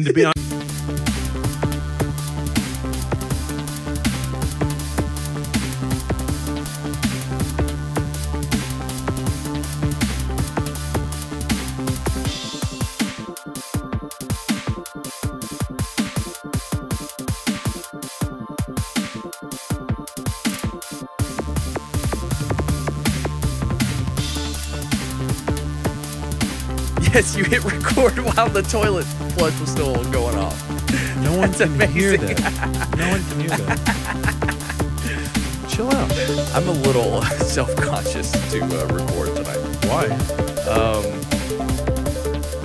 To be honest, yes, you hit record while the toilet flush was still going off. no one That's can hear amazing. that. No one can hear that. Chill out. I'm a little self-conscious to record tonight. Why?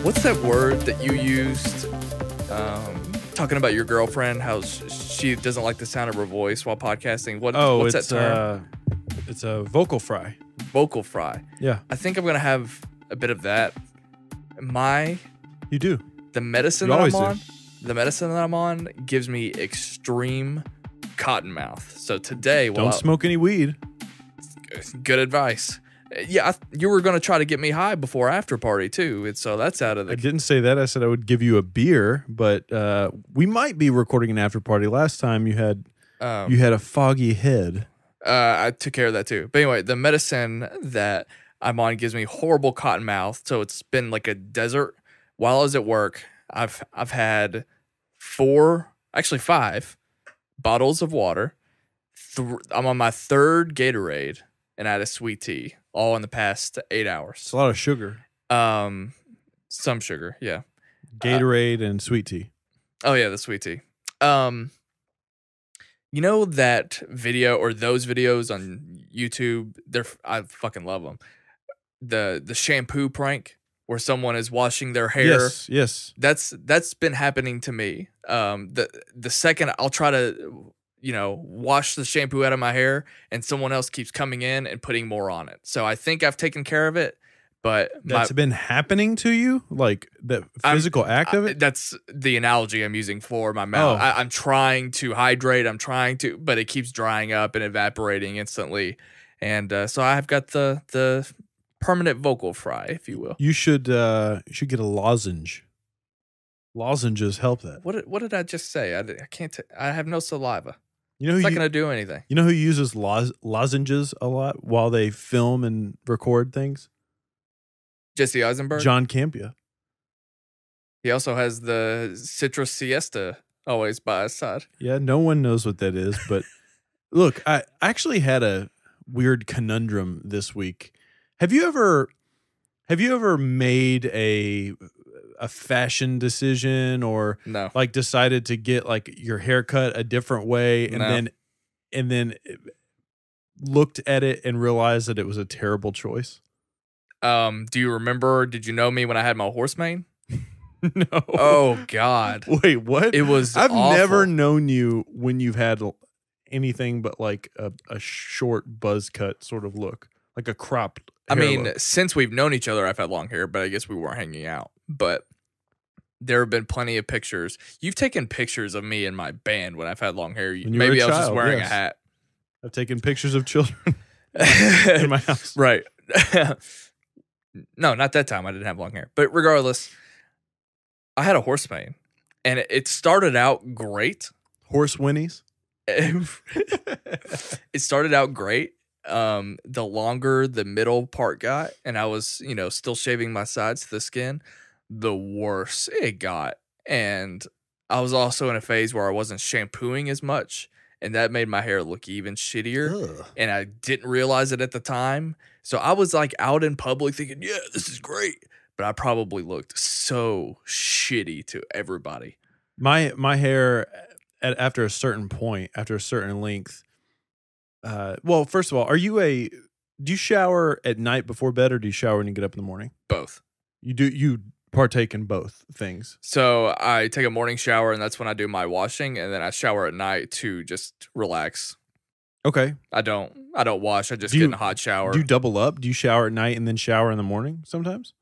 What's that word that you used talking about your girlfriend, how she doesn't like the sound of her voice while podcasting? What's that term? It's a vocal fry. Vocal fry. Yeah, I think I'm going to have a bit of that. you do. The medicine You that always I'm do. on, the medicine that I'm on gives me extreme cotton mouth. So today, Don't smoke any weed. good advice. Yeah, you were going to try to get me high before after party too, and so that's out of I the. didn't say that. I said I would give you a beer, but we might be recording an after party. Last time you had a foggy head. I took care of that too. But anyway, the medicine that I'm on gives me horrible cotton mouth, so it's been like a desert. While I was at work, I've had 5 bottles of water. I'm on my 3rd Gatorade, and I had a sweet tea, all in the past 8 hours. It's a lot of sugar. Some sugar, yeah. Gatorade and sweet tea. Oh yeah, the sweet tea. You know that video or those videos on YouTube? I fucking love them. The shampoo prank where someone is washing their hair. Yes. That's been happening to me. The second I'll try to wash the shampoo out of my hair, and someone else keeps coming in and putting more on it. So I think I've taken care of it, but That's been happening to you, like the physical act of it. That's the analogy I'm using for my mouth. Oh. I'm trying to hydrate. But it keeps drying up and evaporating instantly. And so I've got the permanent vocal fry, if you will. You should get a lozenge. Lozenges help that. What did I just say? I can't. I have no saliva. You know It's who not going to do anything. You know who uses lozenges a lot while they film and record things? Jesse Eisenberg. John Campia. He also has the citrus siesta always by his side. Yeah, no one knows what that is, but look, I actually had a weird conundrum this week. Have you ever made a fashion decision or No. like decided to get like your haircut a different way and No. then looked at it and realized that it was a terrible choice? Do you remember? Did you know me when I had my horse mane? No. Oh God. Wait, what? It was. I've awful. never known you when you've had anything but like a short buzz cut sort of look, like a cropped I hair mean, look. since we've known each other, I've had long hair, but I guess we weren't hanging out. But there have been plenty of pictures. You've taken pictures of me in my band when I've had long hair. When you were Maybe a I was just child, wearing yes. a hat. I've taken pictures of children in my house. Right. No, not that time. I didn't have long hair. But regardless, I had a horse mane, and it started out great. Horse whinnies. It started out great. The longer the middle part got, and I was, still shaving my sides to the skin, the worse it got. And I was also in a phase where I wasn't shampooing as much, and that made my hair look even shittier. Ugh. And I didn't realize it at the time. So I was like out in public thinking, yeah, this is great. But I probably looked so shitty to everybody. My hair after a certain point, after a certain length. Well, first of all, do you shower at night before bed or do you shower when you get up in the morning? Both. You partake in both things. So I take a morning shower, and that's when I do my washing, and then I shower at night to just relax. Okay. I don't wash. I just Do get you- in a hot shower. Do you double up? Do you shower at night and then shower in the morning sometimes?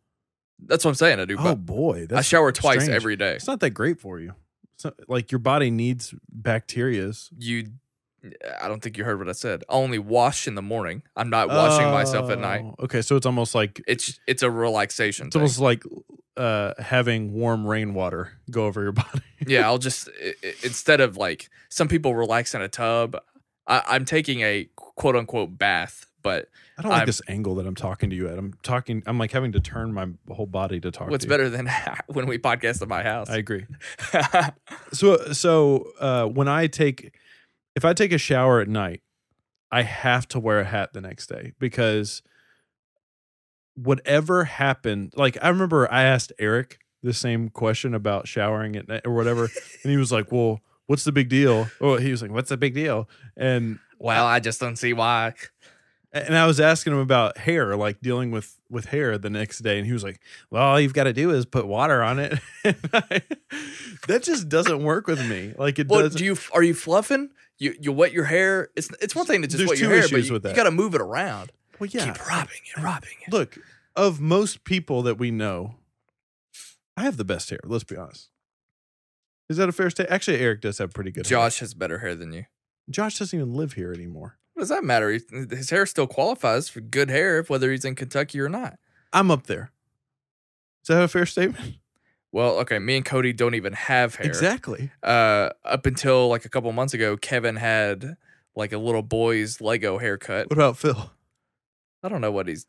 That's what I'm saying. I do. Oh But boy, I shower twice strange. every day. It's not that great for you. Like your body needs bacterias. You I don't think you heard what I said. I only wash in the morning. I'm not washing myself at night. Okay, so it's almost like it's a relaxation. It's almost like having warm rainwater go over your body. Yeah, I'll just instead of like some people relax in a tub, I'm taking a quote unquote bath. But I don't like this angle that I'm talking to you at. I'm like having to turn my whole body to talk. What's to better than when we podcast at my house? I agree. So when if I take a shower at night, I have to wear a hat the next day because whatever happened, like I remember I asked Eric the same question about showering at night or whatever, and he was like, "Well, what's the big deal?" Oh, he was like, "What's the big deal?" And well, I just don't see why. And I was asking him about hair, like dealing with hair the next day, and he was like, "Well, all you've got to do is put water on it." That just doesn't work with me. Like it does. Are you fluffing? You wet your hair. It's one thing to just wet your hair, but you got to move it around. Well, yeah, keep rubbing it. Look, of most people that we know, I have the best hair. Let's be honest. Is that a fair statement? Actually, Eric does have pretty good hair. Josh has better hair than you. Josh doesn't even live here anymore. What does that matter? His hair still qualifies for good hair, whether he's in Kentucky or not. I'm up there. Is that a fair statement? Well, okay, me and Cody don't even have hair. Exactly. Up until like a couple months ago, Kevin had like a little boy's Lego haircut. What about Phil? I don't know what his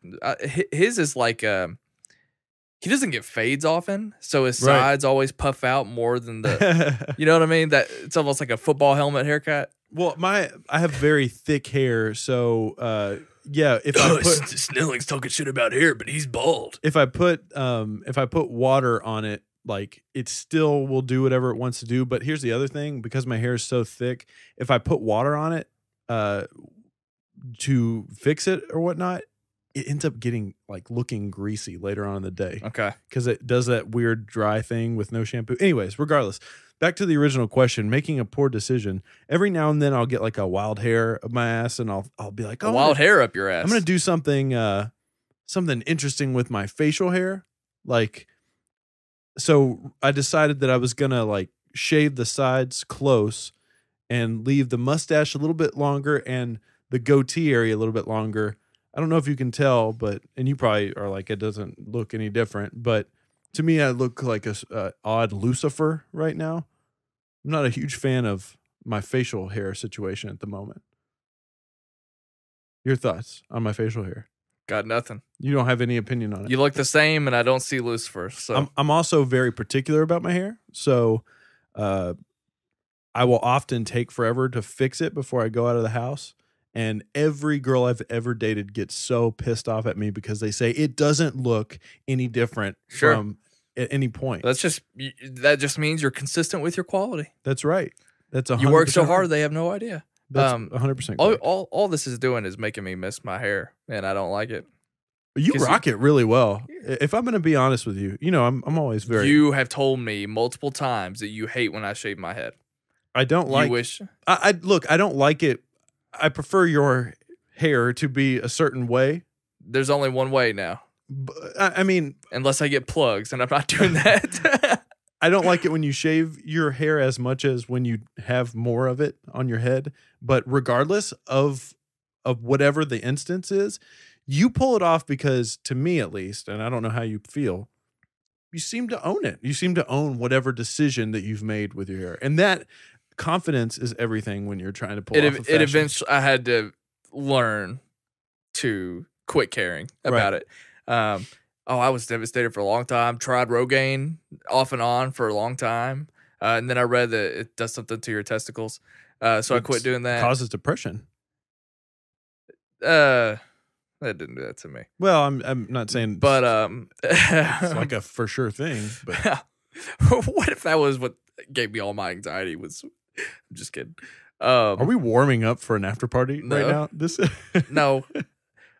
is like. He doesn't get fades often, so his sides always puff out more than the. You know what I mean? That it's almost like a football helmet haircut. Well, I have very thick hair, so yeah. If I put Snelling's talking shit about hair, but he's bald. If I put water on it, like it still will do whatever it wants to do. But here's the other thing: because my hair is so thick, if I put water on it to fix it or whatnot, it ends up getting like looking greasy later on in the day. Okay, because it does that weird dry thing with no shampoo. Anyways, regardless. Back to the original question, making a poor decision. Every now and then I'll get like a wild hair up my ass and I'll be like, oh, wild hair up your ass. I'm going to do something interesting with my facial hair. Like, so I decided that I was going to like shave the sides close and leave the mustache a little bit longer and the goatee area a little bit longer. I don't know if you can tell, and you probably are like, it doesn't look any different, but to me, I look like a odd Lucifer right now. I'm not a huge fan of my facial hair situation at the moment. Your thoughts on my facial hair? Got nothing. You don't have any opinion on it. You look the same, and I don't see Lucifer. So I'm also very particular about my hair. So I will often take forever to fix it before I go out of the house. And every girl I've ever dated gets so pissed off at me because they say it doesn't look any different from at any point. That just means you're consistent with your quality. That's right. That's 100%. You work so hard, they have no idea. That's 100%. All this is doing is making me miss my hair, and I don't like it. You rock it really well. If I'm going to be honest with you, I'm always very. You have told me multiple times that you hate when I shave my head. I don't like. You wish. I don't like it. I prefer your hair to be a certain way. There's only one way now. I mean, unless I get plugs, and I'm not doing that. I don't like it when you shave your hair as much as when you have more of it on your head. But regardless of whatever the instance is, you pull it off because, to me at least, and I don't know how you feel, you seem to own it. You seem to own whatever decision that you've made with your hair, and that confidence is everything when you're trying to pull off a fashion. Eventually, I had to learn to quit caring about it. I was devastated for a long time. Tried Rogaine off and on for a long time. And then I read that it does something to your testicles. So I quit doing that. Causes depression. That didn't do that to me. Well, I'm not saying, but it's like a for sure thing. But what if that was what gave me all my anxiety? I'm just kidding. Are we warming up for an after party right now? No.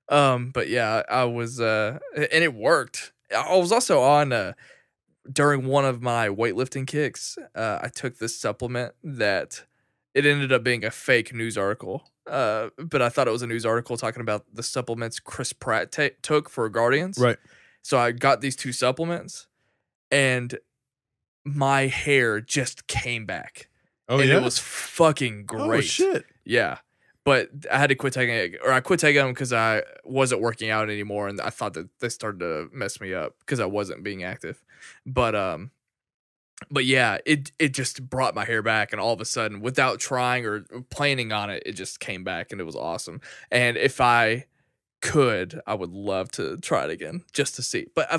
But yeah, I was, and it worked. I was also on, during one of my weightlifting kicks, I took this supplement that it ended up being a fake news article. But I thought it was a news article talking about the supplements Chris Pratt took for Guardians. Right. So I got these two supplements and my hair just came back. Oh, and yeah? It was fucking great. Oh, shit. Yeah. But I had to quit taking it, or I quit taking them because I wasn't working out anymore, and I thought that they started to mess me up because I wasn't being active. But yeah, it just brought my hair back, and all of a sudden, without trying or planning on it, it just came back, and it was awesome. And if I could, I would love to try it again just to see. But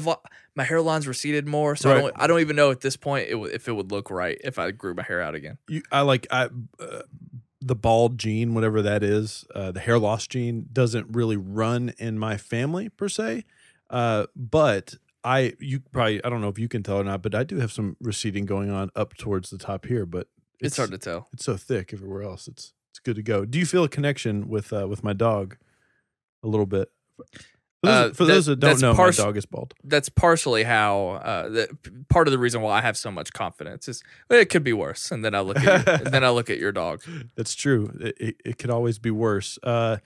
my hairline's receded more, so Right. I don't even know at this point if it would look right if I grew my hair out again. The bald gene, whatever that is, the hair loss gene doesn't really run in my family per se. But I don't know if you can tell or not, but I do have some receding going on up towards the top here, but It's hard to tell. It's so thick everywhere else. It's good to go. Do you feel a connection with my dog a little bit? For those that don't know, my dog is bald. That's partially how part of the reason why I have so much confidence is it could be worse. And then I look at and then I look at your dog. That's true. It could always be worse. I'll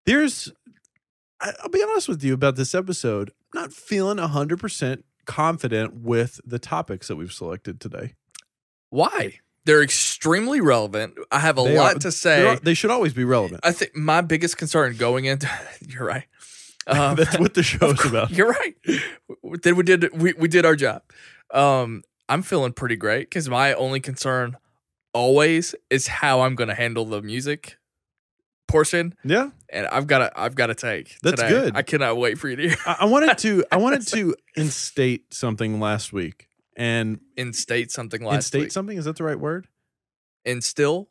be honest with you about this episode. I'm not feeling 100% confident with the topics that we've selected today. Why? They're extremely relevant. I have a lot to say. They should always be relevant. I think my biggest concern going into you're right. That's what the show's about. You're right. We did our job. I'm feeling pretty great because my only concern always is how I'm going to handle the music portion. Yeah, and I've got to take. That's today. good. I cannot wait for you to hear. I wanted to instate something last week and instate something something. Is that the right word? Instill.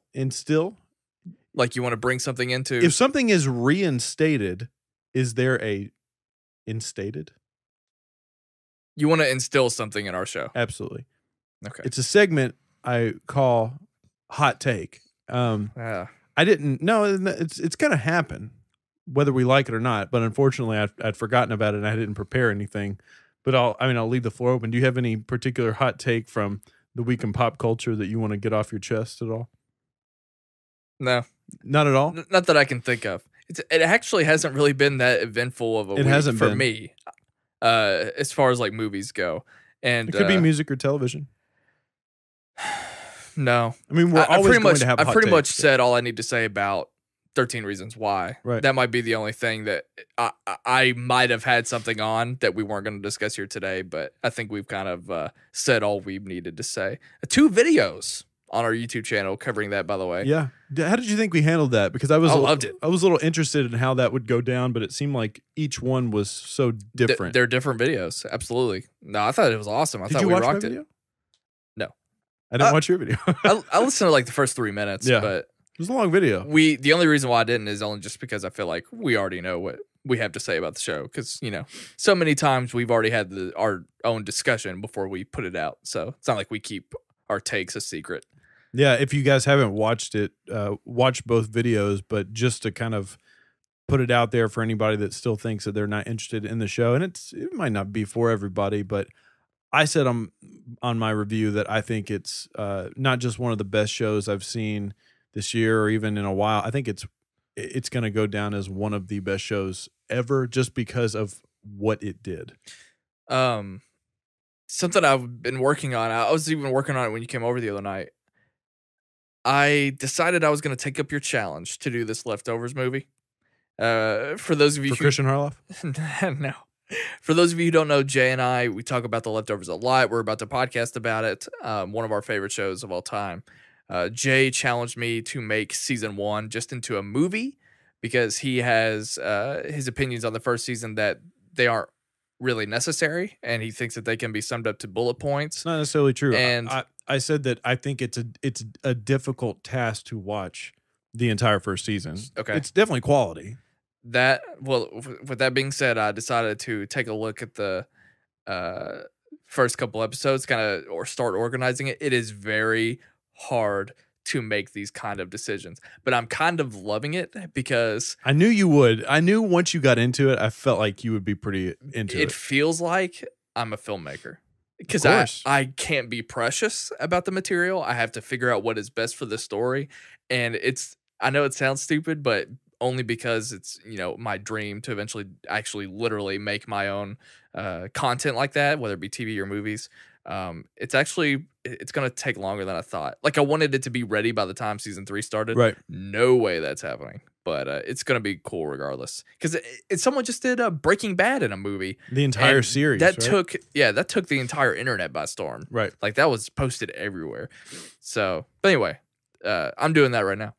Like you want to bring something into. If something is reinstated. Is there a instated? You want to instill something in our show? Absolutely. Okay. It's a segment I call Hot Take. Yeah. I didn't know it's going to happen, whether we like it or not. But unfortunately, I'd forgotten about it and I didn't prepare anything. But I'll leave the floor open. Do you have any particular hot take from the week in pop culture that you want to get off your chest at all? No, not at all. Not that I can think of. It actually hasn't really been that eventful of a week for me, as far as like movies go. And it could be music or television. No, I mean we're always going to have. I pretty much said all I need to say about 13 Reasons Why. Right. That might be the only thing that I might have had something on that we weren't going to discuss here today, but I think we've kind of said all we needed to say. 2 videos on our YouTube channel covering that, by the way. Yeah. How did you think we handled that? Because I loved it. I was a little interested in how that would go down, but it seemed like each one was so different. They're different videos. Absolutely. No, I thought it was awesome. I thought we rocked my video? It. No. I didn't watch your video. I listened to like the first 3 minutes, but it was a long video. The only reason why I didn't is only just because I feel like we already know what we have to say about the show. Because, so many times we've already had our own discussion before we put it out. So it's not like we keep our takes a secret. Yeah, if you guys haven't watched it, watch both videos, but just to kind of put it out there for anybody that still thinks that they're not interested in the show, and it might not be for everybody, but I said on my review that I think it's not just one of the best shows I've seen this year or even in a while. I think it's going to go down as one of the best shows ever just because of what it did. Something I've been working on. I was even working on it when you came over the other night. I decided I was going to take up your challenge to do this Leftovers movie. For those of you Christian Harloff? No. For those of you who don't know, Jay and I, we talk about The Leftovers a lot. We're about to podcast about it. One of our favorite shows of all time. Jay challenged me to make season 1 just into a movie because he has his opinions on the first season that they aren't really necessary, and he thinks that they can be summed up to bullet points. It's not necessarily true. And I said that I think it's a difficult task to watch the entire first season. Okay. It's definitely quality. With that being said, I decided to take a look at the first couple episodes, or start organizing it. It is very hard to make these kind of decisions, but I'm kind of loving it because I knew you would. I knew once you got into it, I felt like you would be pretty into it. It feels like I'm a filmmaker. Because I can't be precious about the material. I have to figure out what is best for the story. And I know it sounds stupid, but only because it's, my dream to eventually actually literally make my own content like that, whether it be TV or movies. It's gonna take longer than I thought. Like I wanted it to be ready by the time season 3 started. Right. No way that's happening. But it's gonna be cool regardless. Because someone just did Breaking Bad in a movie. The entire series. That right? took the entire internet by storm. Right. Like that was posted everywhere. So, but anyway, I'm doing that right now.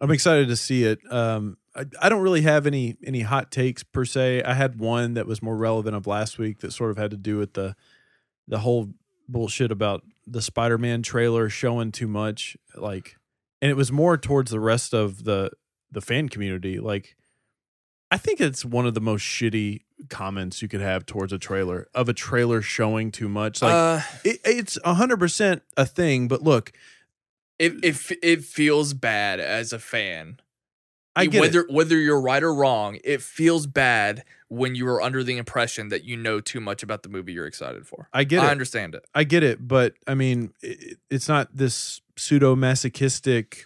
I'm excited to see it. I don't really have any hot takes per se. I had one that was more relevant of last week that sort of had to do with the whole bullshit about the Spider-Man trailer showing too much, like, and it was more towards the rest of the fan community. Like, I think it's one of the most shitty comments you could have towards a trailer showing too much. Like, it's 100% a thing, but look, it feels bad as a fan. I get whether you're right or wrong, it feels bad when you are under the impression that you know too much about the movie you're excited for. I understand it. I get it, but I mean, it's not this pseudo-masochistic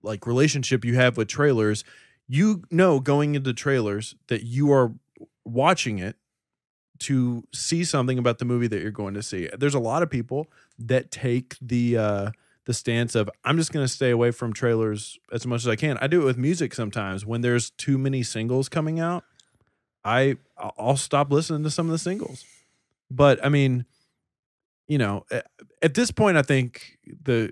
like relationship you have with trailers. You know, going into trailers that you are watching it to see something about the movie that you're going to see. There's a lot of people that take the stance of, I'm just going to stay away from trailers as much as I can. I do it with music sometimes. When there's too many singles coming out, I'll stop listening to some of the singles. But I mean, you know, at this point, I think the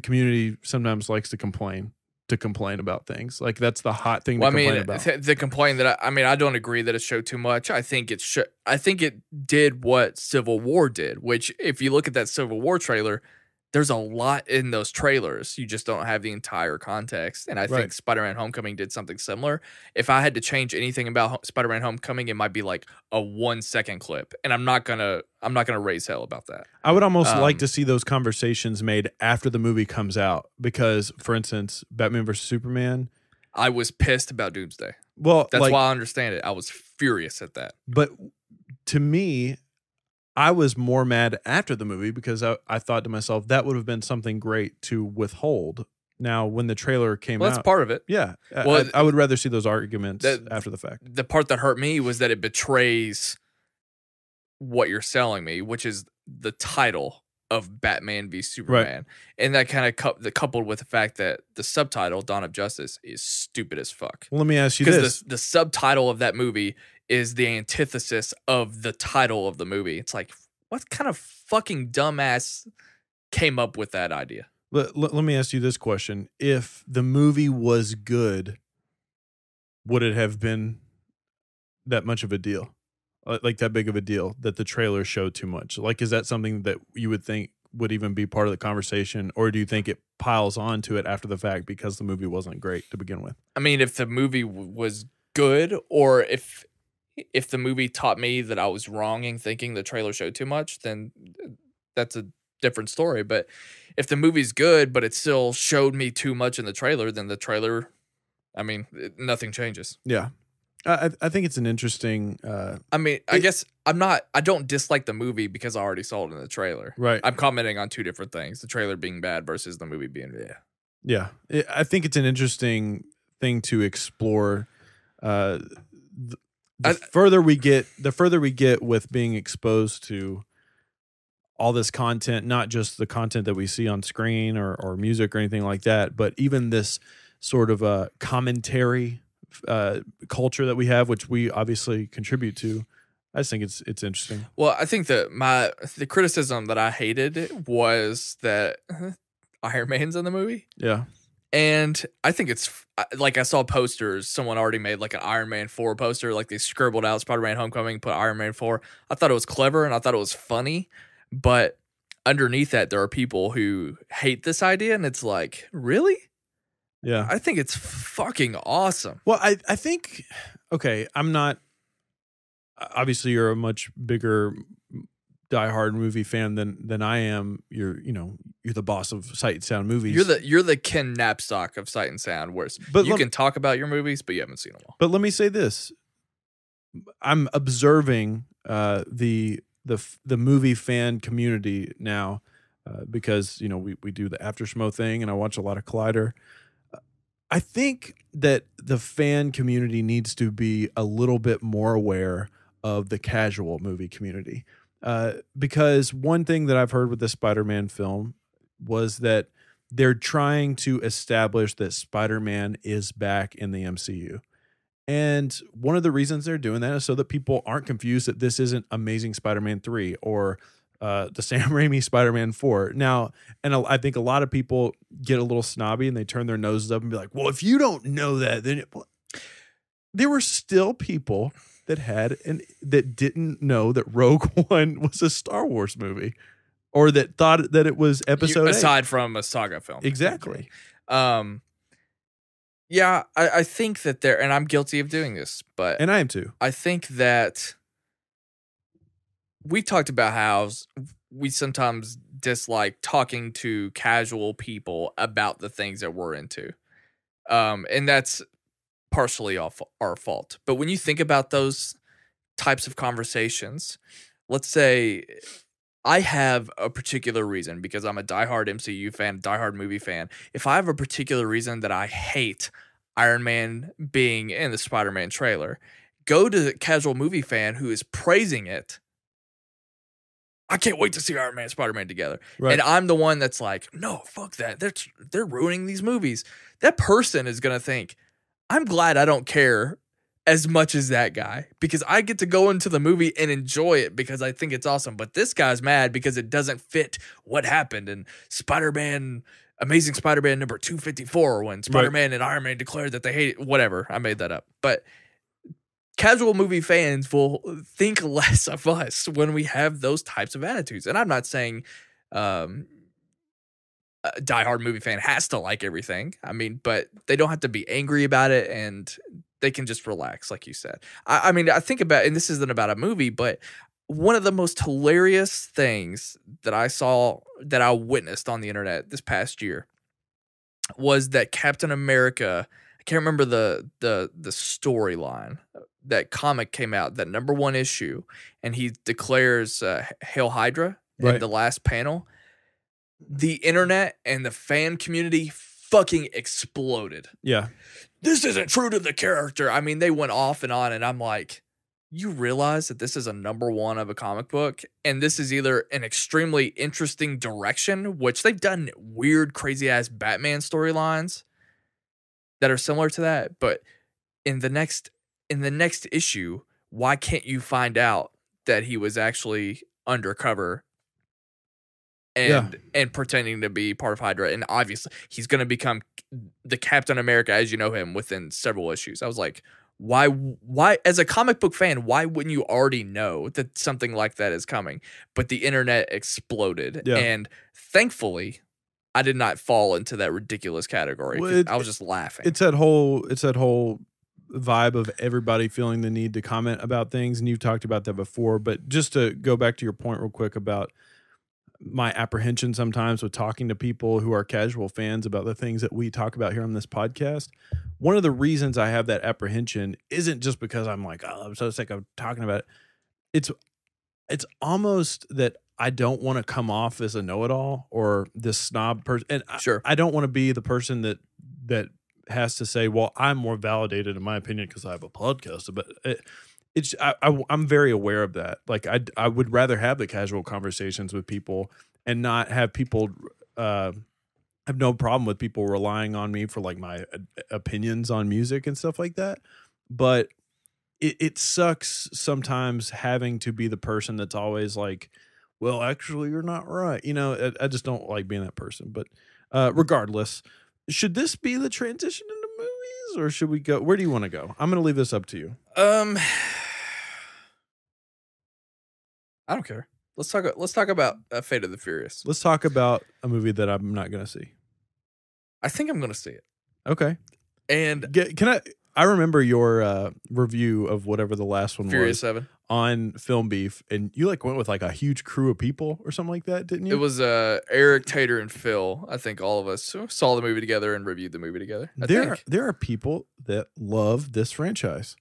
community sometimes likes to complain about things. Like that's the hot thing to complain about. The complaint that I don't agree that it showed too much. I think it did what Civil War did, which if you look at that Civil War trailer, there's a lot in those trailers. You just don't have the entire context. And I think Spider-Man Homecoming did something similar. If I had to change anything about Spider-Man Homecoming, it might be like a 1-second clip. And I'm not gonna raise hell about that. I would almost like to see those conversations made after the movie comes out. Because, for instance, Batman vs. Superman, I was pissed about Doomsday. Well, that's why I understand it. I was furious at that. But to me, I was more mad after the movie because I thought to myself, that would have been something great to withhold. Now, when the trailer came out. That's part of it. Yeah. Well, I would rather see those arguments after the fact. The part that hurt me was that it betrays what you're selling me, which is the title of Batman v Superman. Right. And that kind of coupled with the fact that the subtitle, Dawn of Justice, is stupid as fuck. Well, let me ask you this. Because the subtitle of that movie is the antithesis of the title of the movie. It's like, what kind of fucking dumbass came up with that idea? Let me ask you this question. If the movie was good, would it have been that much of a deal? Like that big of a deal that the trailer showed too much? Like, is that something that you would think would even be part of the conversation? Or do you think it piles on to it after the fact because the movie wasn't great to begin with? I mean, if the movie was good, or if the movie taught me that I was wrong in thinking the trailer showed too much, then that's a different story. But if the movie's good, but it still showed me too much in the trailer, then the trailer, I mean, nothing changes. Yeah. I think it's an interesting... I guess I don't dislike the movie because I already saw it in the trailer. Right. I'm commenting on two different things. The trailer being bad versus the movie being... Yeah. I think it's an interesting thing to explore. The further we get with being exposed to all this content, not just the content that we see on screen or music or anything like that, but even this sort of commentary culture that we have, which we obviously contribute to. I just think it's interesting. Well, I think that the criticism that I hated was that Iron Man's in the movie. Yeah. And I think it's like, I saw posters. Someone already made like an Iron Man 4 poster. Like they scribbled out Spider-Man Homecoming, put Iron Man 4. I thought it was clever and I thought it was funny. But underneath that, there are people who hate this idea. And it's like, really? Yeah. I think it's fucking awesome. Well, I think, okay, I'm not, obviously you're a much bigger diehard movie fan than I am. You're the boss of Sight and Sound Movies. You're the Ken Napstock of Sight and Sound, where you can talk about your movies, but you haven't seen them all. But let me say this: I'm observing the movie fan community now because we do the After Schmo thing, and I watch a lot of Collider. I think that the fan community needs to be a little bit more aware of the casual movie community. Because one thing that I've heard with the Spider-Man film was that they're trying to establish that Spider-Man is back in the MCU. And one of the reasons they're doing that is so that people aren't confused that this isn't Amazing Spider-Man 3 or the Sam Raimi Spider-Man 4. Now, and I think a lot of people get a little snobby and they turn their noses up and be like, well, if you don't know that, then there were still people that that didn't know that Rogue One was a Star Wars movie, or that thought that it was episode 8. Aside from a saga film. Exactly. Yeah, I think that and I'm guilty of doing this, but and I am too. I think that we talked about how we sometimes dislike talking to casual people about the things that we're into. And that's partially our fault. But when you think about those types of conversations, let's say I have a particular reason because I'm a diehard MCU fan, diehard movie fan. If I have a particular reason that I hate Iron Man being in the Spider-Man trailer, go to the casual movie fan who is praising it. I can't wait to see Iron Man and Spider-Man together. Right. And I'm the one that's like, no, fuck that. They're ruining these movies. That person is going to think, I'm glad I don't care as much as that guy because I get to go into the movie and enjoy it because I think it's awesome. But this guy's mad because it doesn't fit what happened in Spider-Man, Amazing Spider-Man number 254 when Spider-Man and Iron Man declared that they hate it. Whatever. I made that up. But casual movie fans will think less of us when we have those types of attitudes. And I'm not saying a diehard movie fan has to like everything. I mean, but they don't have to be angry about it and they can just relax, like you said. I mean, I think about, and this isn't about a movie, but one of the most hilarious things that I saw, that I witnessed on the internet this past year was that Captain America, I can't remember the storyline, that comic came out, that #1 issue, and he declares Hail Hydra in the last panel. The internet and the fan community fucking exploded. Yeah. This isn't true to the character. I mean, they went off and on, and I'm like, you realize that this is a #1 of a comic book, and this is either an extremely interesting direction, which they've done weird, crazy-ass Batman storylines that are similar to that, but in the next issue, why can't you find out that he was actually undercover and pretending to be part of Hydra? And obviously, he's going to become the Captain America as you know him within several issues. I was like, why, as a comic book fan, why wouldn't you already know that something like that is coming? But the internet exploded. Yeah. And thankfully, I did not fall into that ridiculous category. Well, I was just laughing. It's that whole vibe of everybody feeling the need to comment about things. And you've talked about that before, but just to go back to your point real quick about my apprehension sometimes with talking to people who are casual fans about the things that we talk about here on this podcast. One of the reasons I have that apprehension isn't just because I'm like, oh, I'm so sick of talking about it. It's almost that I don't want to come off as a know-it-all or this snob person. And sure. I don't want to be the person that has to say, well, I'm more validated in my opinion because I have a podcast. But I'm very aware of that. Like I would rather have the casual conversations with people and not have people have no problem with people relying on me for like my opinions on music and stuff like that. But it sucks sometimes having to be the person that's always like, well, actually, you're not right. You know, I just don't like being that person. But regardless, should this be the transition into movies or should we go? Where do you want to go? I'm going to leave this up to you. I don't care. Let's talk about Fate of the Furious. Let's talk about a movie that I'm not going to see. I think I'm going to see it. Okay. And can I remember your review of whatever the last one Furious was 7 on Film Beef, and you like went with like a huge crew of people or something like that, didn't you? It was Eric, Tater, and Phil. I think all of us saw the movie together and reviewed the movie together. There are people that love this franchise.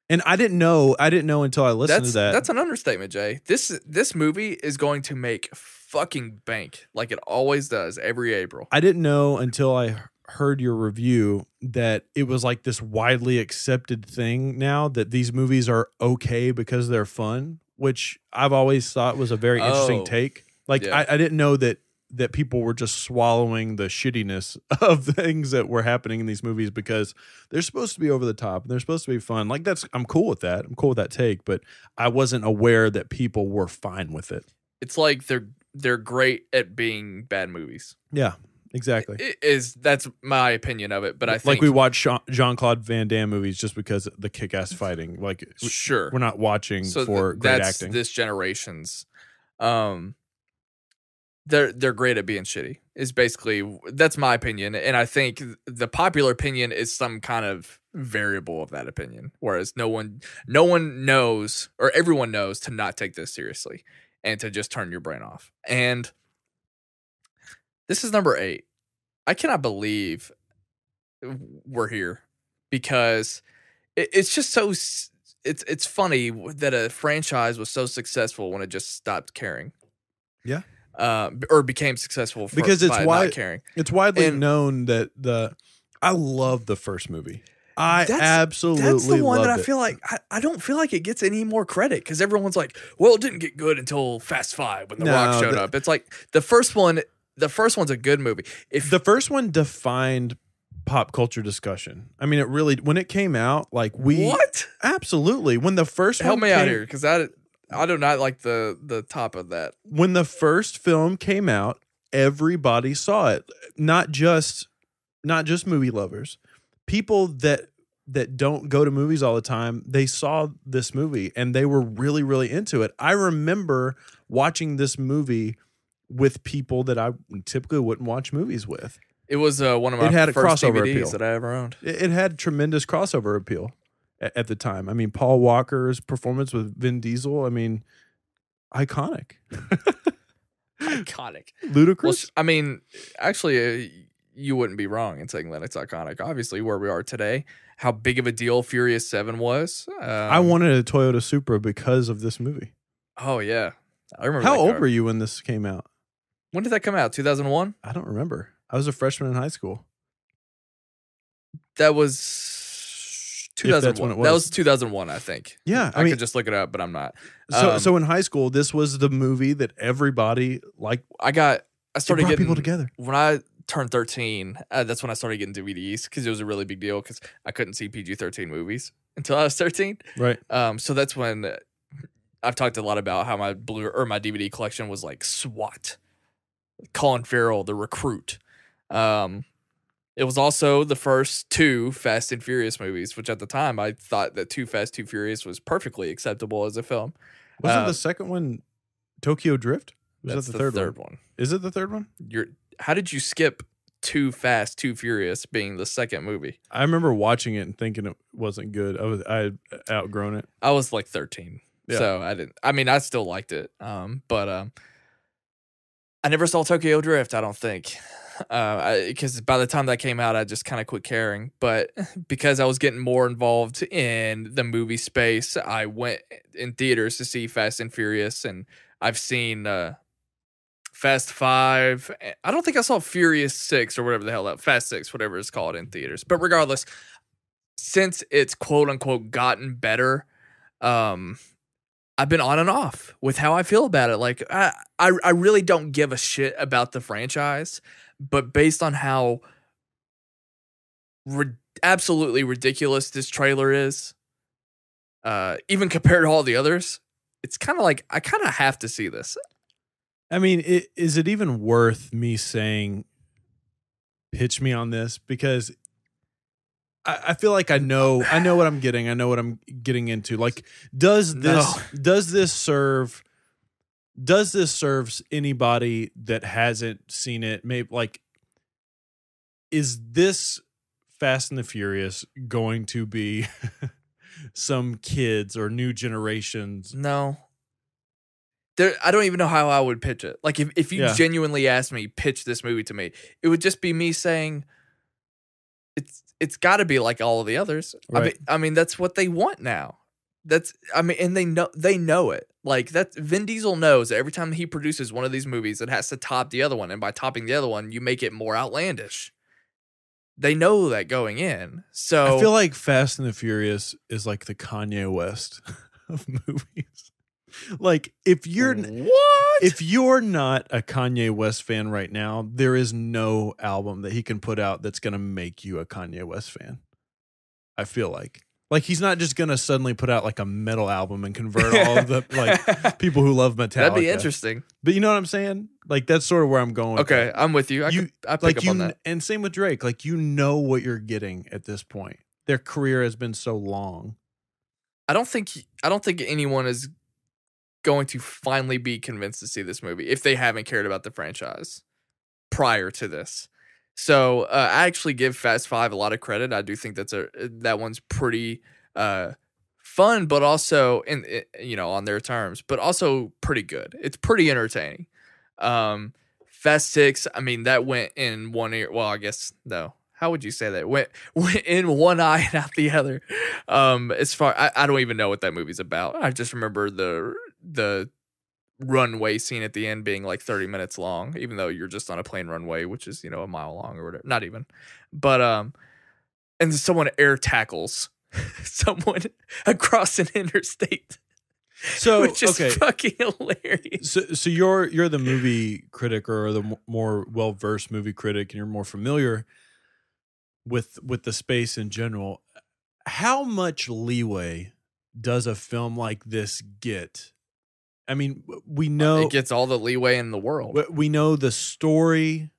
And I didn't know until I listened to that. That's an understatement, Jay. This movie is going to make fucking bank like it always does every April. I didn't know until I heard your review that it was like this widely accepted thing now that these movies are okay because they're fun, which I've always thought was a very interesting Oh, take. Like yeah. I didn't know that people were just swallowing the shittiness of things that were happening in these movies because they're supposed to be over the top and they're supposed to be fun. Like I'm cool with that. I'm cool with that take, but I wasn't aware that people were fine with it. It's like they're great at being bad movies. Yeah, exactly. That's my opinion of it, but I think like we watch Jean-Claude Van Damme movies just because the kick-ass fighting. Like sure. we're not watching for great that's acting. This generation's they're great at being shitty. Is basically that's my opinion, and I think the popular opinion is some kind of variable of that opinion. Whereas no one knows, or everyone knows, to not take this seriously and to just turn your brain off. And this is number 8. I cannot believe we're here because it's just so. It's funny that a franchise was so successful when it just stopped caring. Yeah. Or became successful because it's not caring. It's widely known that I love the first movie. Absolutely that's the one that I it. feel like I don't feel like it gets any more credit because everyone's like, well, it didn't get good until Fast 5 when The Rock showed up. It's like the first one's a good movie. If the first one defined pop culture discussion. I mean, it really, when it came out, like what? Absolutely. When the first Help one me out here because I do not like the top of that. When the first film came out, everybody saw it. Not just movie lovers. People that don't go to movies all the time, they saw this movie and they were really, really into it. I remember watching this movie with people that I typically wouldn't watch movies with. It was one of my first DVDs that I ever owned. It had tremendous crossover appeal at the time. I mean, Paul Walker's performance with Vin Diesel, I mean, iconic. Iconic. Ludicrous. Well, I mean, actually, you wouldn't be wrong in saying that it's iconic. Obviously, where we are today, how big of a deal Furious 7 was. I wanted a Toyota Supra because of this movie. Oh, yeah. I remember. How old were you when this came out? When did that come out? 2001? I don't remember. I was a freshman in high school. That was 2001. That was 2001, I think. Yeah. I could just look it up, but I'm not. So in high school, this was the movie that everybody liked. I started getting people together. When I turned 13, that's when I started getting DVDs because it was a really big deal because I couldn't see PG-13 movies until I was 13. Right. So that's when I've talked a lot about how my my DVD collection was like SWAT. Colin Farrell, The Recruit. It was also the first 2 Fast and Furious movies, which at the time I thought that Too Fast, Too Furious was perfectly acceptable as a film. Wasn't the second one Tokyo Drift? Was that the third one? Is it the third one? How did you skip Too Fast, Too Furious being the second movie? I remember watching it and thinking it wasn't good. I had outgrown it. I was like 13, so I didn't. I mean, I still liked it, but I never saw Tokyo Drift. I don't think. Because by the time that came out, I just kind of quit caring. But because I was getting more involved in the movie space, I went in theaters to see Fast and Furious, and I've seen Fast 5. I don't think I saw Furious 6 or whatever the hell Fast 6, whatever it's called, in theaters. But regardless, since it's quote unquote gotten better, I've been on and off with how I feel about it. Like I really don't give a shit about the franchise. But based on how absolutely ridiculous this trailer is, even compared to all the others, it's kind of like I kind of have to see this. I mean, is it even worth me saying, pitch me on this? Because I feel like I know what I'm getting. I know what I'm getting into. Like, does this serve anybody that hasn't seen it? Maybe, like, is this Fast and the Furious going to be some kids or new generations? No. I don't even know how I would pitch it. Like, if you genuinely asked me, pitch this movie to me, it would just be me saying, it's got to be like all of the others. Right. I mean, that's what they want now. And they know it. Like, that Vin Diesel knows that every time he produces one of these movies, it has to top the other one, and by topping the other one, you make it more outlandish. They know that going in. So I feel like Fast and the Furious is like the Kanye West of movies. Like if you're What? if you're not a Kanye West fan right now, there is no album that he can put out that's going to make you a Kanye West fan. I feel like he's not just going to suddenly put out like a metal album and convert all of the like people who love Metallica. That'd be interesting. But you know what I'm saying? Like that's sort of where I'm going. Okay, with I'm with you. I pick up on that. And same with Drake. Like you know what you're getting at this point. Their career has been so long. I don't think anyone is going to finally be convinced to see this movie if they haven't cared about the franchise prior to this. So I actually give Fast Five a lot of credit. I do think that one's pretty fun, but also on their terms, but also pretty good. It's pretty entertaining. Fast Six, I mean, that went in one ear. Well, I guess no. How would you say that? Went in one eye and out the other. As far I don't even know what that movie's about. I just remember the runway scene at the end being like 30 minutes long, even though you're just on a plain runway, which is a mile long or whatever. Not even. But and someone air tackles someone across an interstate. So which is fucking hilarious. So you're the movie critic or the more well-versed movie critic, and you're more familiar with the space in general. How much leeway does a film like this get? I mean, we know it gets all the leeway in the world. We know the story.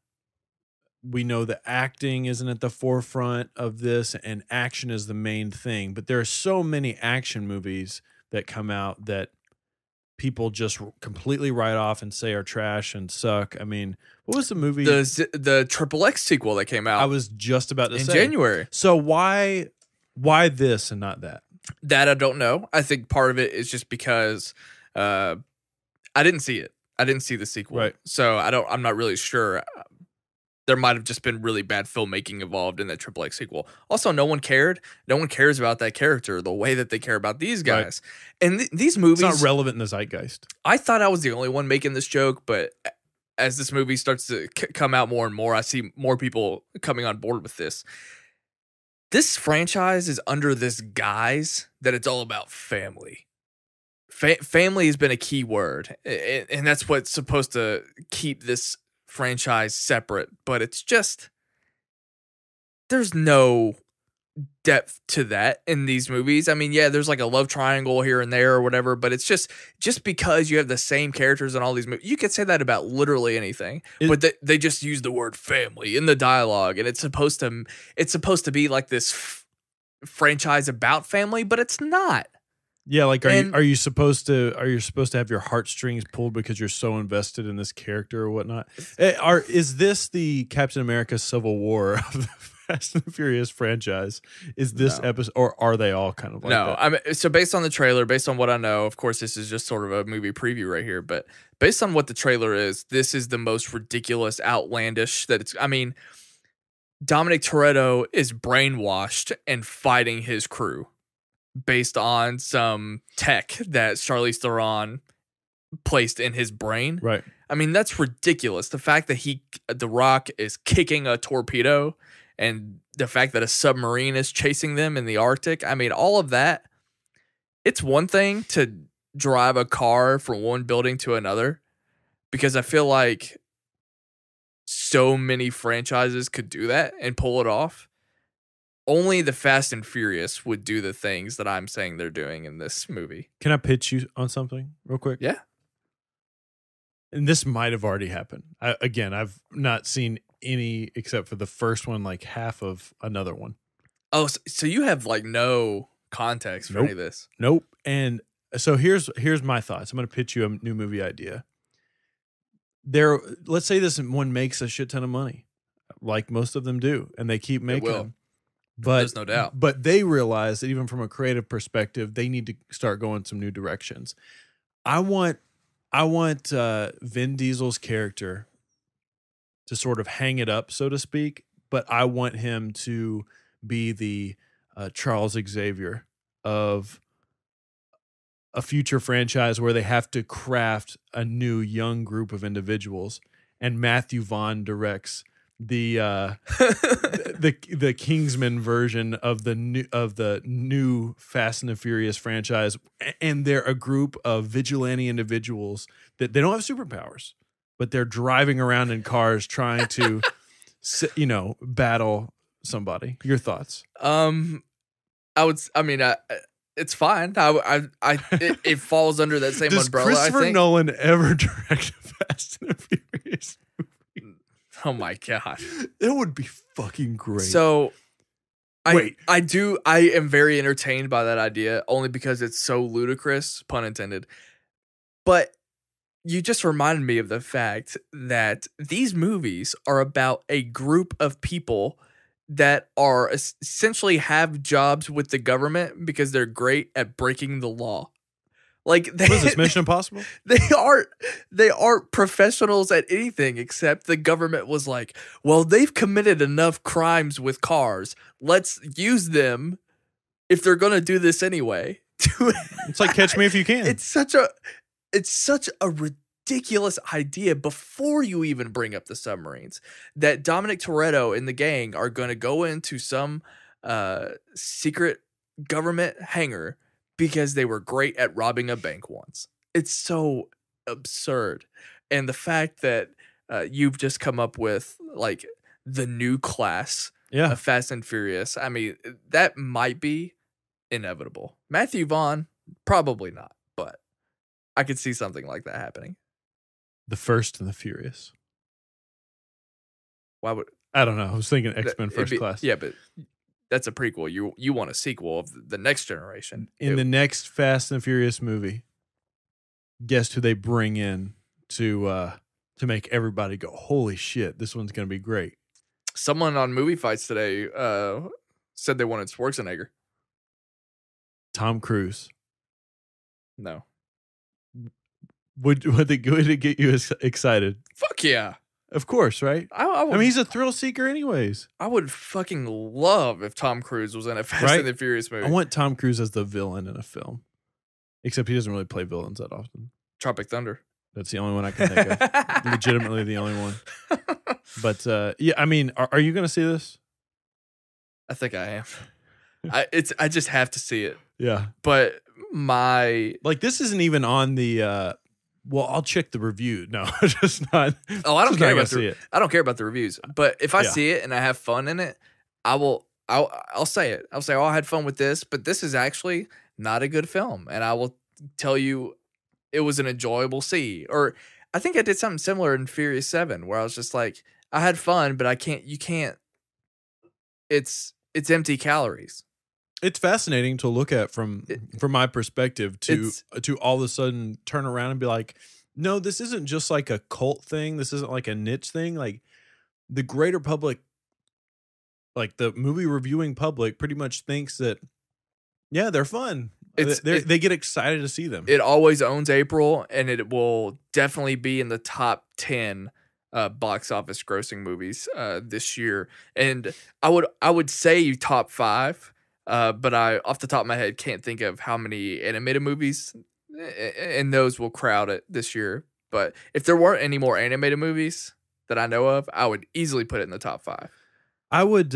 We know the acting isn't at the forefront of this, and action is the main thing. But there are so many action movies that come out that people just completely write off and say are trash and suck. I mean, what was the movie? The Triple X sequel that came out. I was just about to say in January. So why this and not that? That I don't know. I think part of it is just because I didn't see it. I didn't see the sequel, right? So I'm not really sure. There might have just been really bad filmmaking involved in that Triple X sequel. Also, no one cared. No one cares about that character the way that they care about these guys. Right. And these movies... It's not relevant in the zeitgeist. I thought I was the only one making this joke, but as this movie starts to come out more and more, I see more people coming on board with this. This franchise is under this guise that it's all about family. Family has been a key word, and that's what's supposed to keep this franchise separate, but it's just there's no depth to that in these movies. I mean, yeah, there's like a love triangle here and there or whatever, but it's just because you have the same characters in all these movies. You could say that about literally anything, but they just use the word family in the dialogue, and it's supposed to be like this franchise about family, but it's not. Yeah, like are you supposed to have your heartstrings pulled because you're so invested in this character or whatnot? Is this the Captain America Civil War of the Fast and Furious franchise? Is this episode, or are they all kind of like that? I mean, so based on the trailer, based on what I know, of course, this is just sort of a movie preview right here, but based on what the trailer is, this is the most ridiculous, outlandish that it's. I mean, Dominic Toretto is brainwashed and fighting his crew based on some tech that Charlize Theron placed in his brain. Right. I mean, that's ridiculous. The fact that The Rock is kicking a torpedo and the fact that a submarine is chasing them in the Arctic. I mean, all of that. It's one thing to drive a car from one building to another, because I feel like so many franchises could do that and pull it off. Only the Fast and Furious would do the things that I'm saying they're doing in this movie. Can I pitch you on something real quick? Yeah. And this might have already happened. I've not seen any except for the first one, like half of another one. Oh, so you have like no context for any of this? Nope. And so here's my thoughts. I'm going to pitch you a new movie idea. Let's say this one makes a shit ton of money, like most of them do, and they keep making them. But there's no doubt. But they realize that even from a creative perspective, they need to start going some new directions. I want Vin Diesel's character to sort of hang it up, so to speak, but I want him to be the Charles Xavier of a future franchise where they have to craft a new young group of individuals, and Matthew Vaughn directs the Kingsman version of the new Fast and the Furious franchise, and they're a group of vigilante individuals that they don't have superpowers, but they're driving around in cars trying to, battle somebody. Your thoughts? It's fine. It falls under that same Does umbrella. Christopher I think. Nolan ever direct a Fast and the Furious movie? Oh my god, It would be fucking great. So, Wait. I am very entertained by that idea only because it's so ludicrous, pun intended. But you just reminded me of the fact that these movies are about a group of people that are essentially have jobs with the government because they're great at breaking the law. Like What is this, Mission Impossible? They aren't professionals at anything except the government was like, well, they've committed enough crimes with cars. Let's use them if they're gonna do this anyway. It's like Catch Me If You Can. It's such a ridiculous idea before you even bring up the submarines that Dominic Toretto and the gang are gonna go into some secret government hangar because they were great at robbing a bank once. It's so absurd. And the fact that you've just come up with like the new class of Fast and Furious, I mean, that might be inevitable. Matthew Vaughn, probably not, but I could see something like that happening. The First and the Furious. Why would I don't know. I was thinking X-Men First Class. Yeah, but that's a prequel. You want a sequel of the next generation. In the next Fast and Furious movie, guess who they bring in to make everybody go, holy shit, this one's going to be great. Someone on Movie Fights today said they wanted Schwarzenegger. Tom Cruise. No. Would it get you excited? Fuck yeah. Of course, right? I mean, he's a thrill seeker anyways. I would fucking love if Tom Cruise was in a Fast and the Furious movie. I want Tom Cruise as the villain in a film. Except he doesn't really play villains that often. Tropic Thunder. That's the only one I can think of. Legitimately the only one. But yeah, I mean, are you going to see this? I think I am. I just have to see it. Yeah. But this isn't even on the well, I'll check the review. No, just not. Oh, I don't care about it. I don't care about the reviews. But if I see it and I have fun in it, I'll say it. I'll say, oh, I had fun with this, but this is actually not a good film. And I will tell you it was an enjoyable see. Or I think I did something similar in Furious 7 where I was just like, I had fun, but you can't it's empty calories. It's fascinating to look at from my perspective to all of a sudden turn around and be like, no, this isn't just like a cult thing. This isn't like a niche thing. Like the greater public, like the movie reviewing public pretty much thinks that, yeah, they're fun. They get excited to see them. It always owns April, and it will definitely be in the top 10 box office grossing movies this year. And I would say top 5. But I, off the top of my head, can't think of how many animated movies, and those will crowd it this year. But if there weren't any more animated movies that I know of, I would easily put it in the top 5. I would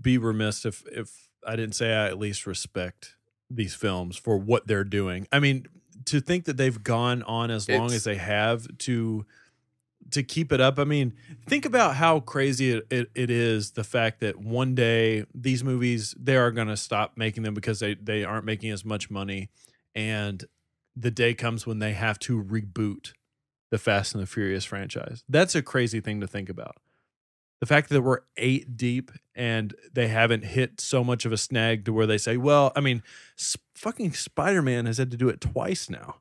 be remiss if I didn't say I at least respect these films for what they're doing. I mean, to think that they've gone on as long as they have to keep it up. I mean, think about how crazy it is, the fact that one day these movies, they are going to stop making them because they aren't making as much money. And the day comes when they have to reboot the Fast and the Furious franchise. That's a crazy thing to think about. The fact that we're 8 deep and they haven't hit so much of a snag to where they say, well, I mean, fucking Spider-Man has had to do it twice now.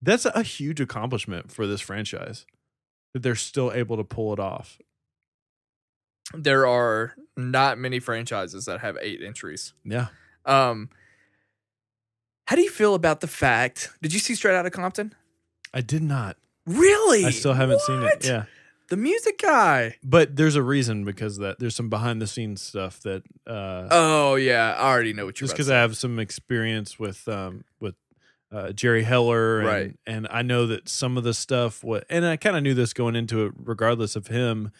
That's a huge accomplishment for this franchise, that they're still able to pull it off. There are not many franchises that have 8 entries. Yeah. How do you feel about the fact? Did you see Straight Outta Compton? I did not. Really? I still haven't seen it. Yeah. The music guy. But there's a reason, because there's some behind the scenes stuff that. Oh yeah, I already know what you're. Just because I have some experience with Jerry Heller, and, Right. and I know that some of the stuff, and I kind of knew this going into it, regardless of him,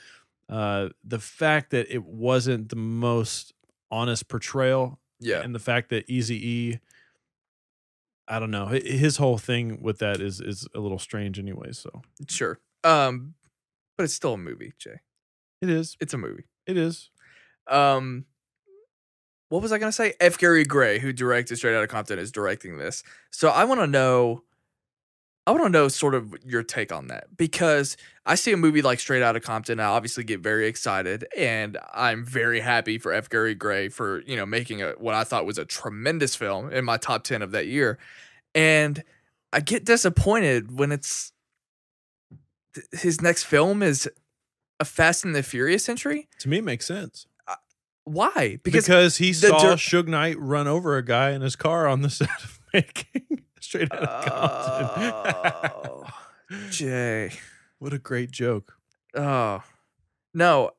the fact that it wasn't the most honest portrayal, Yeah. and the fact that Eazy-E, I don't know, his whole thing with that is a little strange anyway. So Sure. But it's still a movie, Jay. it is. It's a movie. It is. What was I gonna say? F. Gary Gray, who directed Straight Outta Compton, is directing this. So I want to know sort of your take on that, because I see a movie like Straight Outta Compton, I obviously get very excited, and I'm very happy for F. Gary Gray for, making what I thought was a tremendous film in my top 10 of that year. And I get disappointed when his next film is a Fast and the Furious entry. To me, it makes sense. Why? Because he saw Suge Knight run over a guy in his car on the set of making Straight Outta Compton. Jay. What a great joke. Oh, no.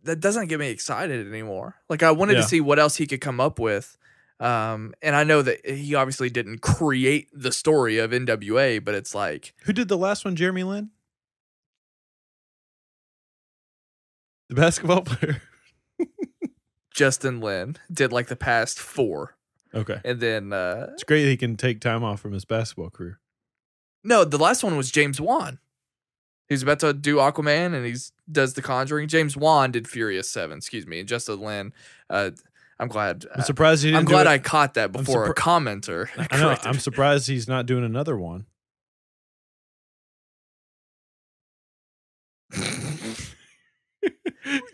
That doesn't get me excited anymore. Like, I wanted to see what else he could come up with. And I know that he obviously didn't create the story of NWA, but it's like... Who did the last one? Jeremy Lin? The basketball player? Justin Lin did like the past 4. Okay. And then... it's great that he can take time off from his basketball career. No, the last one was James Wan. He's about to do Aquaman, and he does The Conjuring. James Wan did Furious 7, excuse me. And Justin Lin, I'm glad. I'm surprised he didn't I'm glad I caught that before a commenter. I know, I'm surprised he's not doing another one.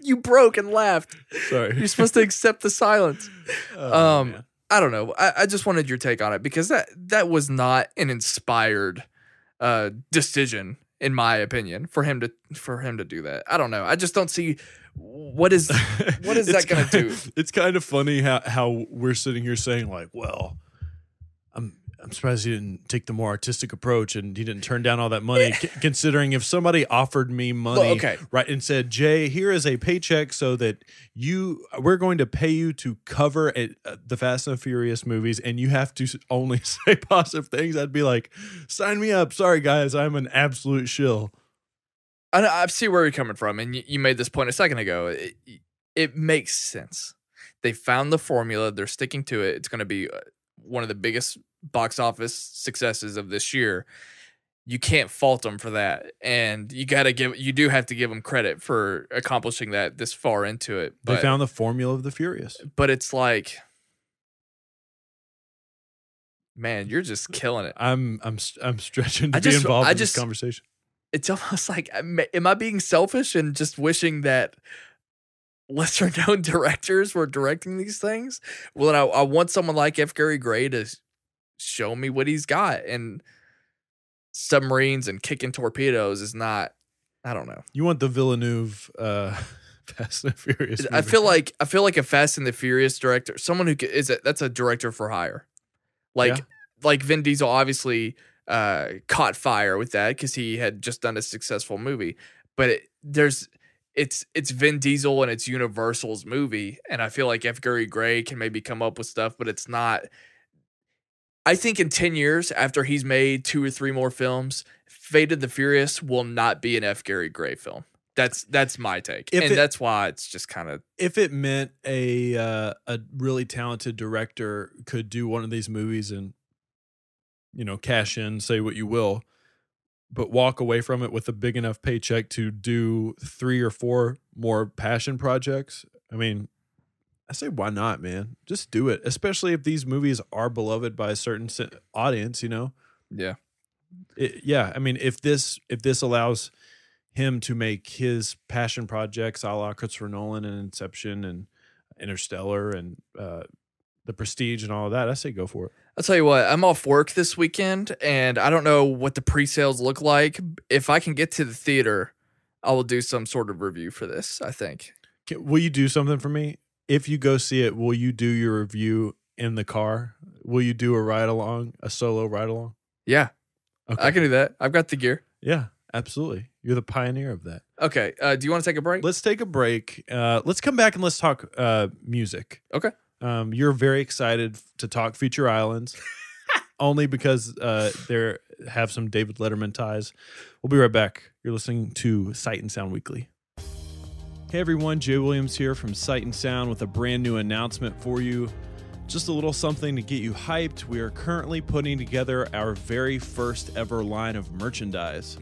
You broke and laughed. Sorry. You're supposed to accept the silence. Man. I don't know. I just wanted your take on it, because that was not an inspired decision, in my opinion, for him to do that. I don't know. I just don't see what is that going to do. It's kind of funny how we're sitting here saying like, well, I'm surprised he didn't take the more artistic approach and he didn't turn down all that money. Considering if somebody offered me money, right, and said, Jay, here is a paycheck so that we're going to pay you to cover the Fast and Furious movies, and you have to only say positive things, I'd be like, sign me up. Sorry, guys, I'm an absolute shill. I see where you're coming from, and you made this point a second ago. It makes sense. They found the formula. They're sticking to it. It's going to be one of the biggest box office successes of this year. You can't fault them for that, and you do have to give them credit for accomplishing that this far into it. They found the formula of the Furious, but it's like, man, you're just killing it. I'm stretching to be involved in this conversation. It's almost like, am I being selfish and just wishing that lesser known directors were directing these things? Well, I want someone like F. Gary Gray to show me what he's got, and submarines and kicking torpedoes is not, I don't know. You want the Villeneuve Fast and Furious movie. I feel like a Fast and the Furious director, someone who that's a director for hire. Like Vin Diesel obviously caught fire with that because he had just done a successful movie, but it's Vin Diesel and it's Universal's movie, and I feel like F. Gary Gray can maybe come up with stuff, but it's not. I think in 10 years, after he's made 2 or 3 more films, Fate of the Furious will not be an F. Gary Gray film. That's my take, that's why it's just kind of. If it meant a really talented director could do one of these movies and, cash in, say what you will, but walk away from it with a big enough paycheck to do 3 or 4 more passion projects, I mean, I say, why not, man? Just do it. Especially if these movies are beloved by a certain audience, Yeah. I mean, if this allows him to make his passion projects a la Christopher Nolan and Inception and Interstellar and The Prestige and all of that, I say go for it. I'll tell you what, I'm off work this weekend, and I don't know what the pre-sales look like. If I can get to the theater, I will do some sort of review for this, I think. Will you do something for me? If you go see it, will you do your review in the car? Will you do a solo ride along? Yeah. Okay. I can do that. I've got the gear. Yeah, absolutely. You're the pioneer of that. Okay. Do you want to take a break? Let's take a break. Let's come back and let's talk music. Okay. You're very excited to talk Future Islands only because they have some David Letterman ties. We'll be right back. You're listening to Sight and Sound Weekly. Hey everyone, Jaye Williams here from Sight and Sound with a brand new announcement for you. Just a little something to get you hyped. We are currently putting together our very first ever line of merchandise.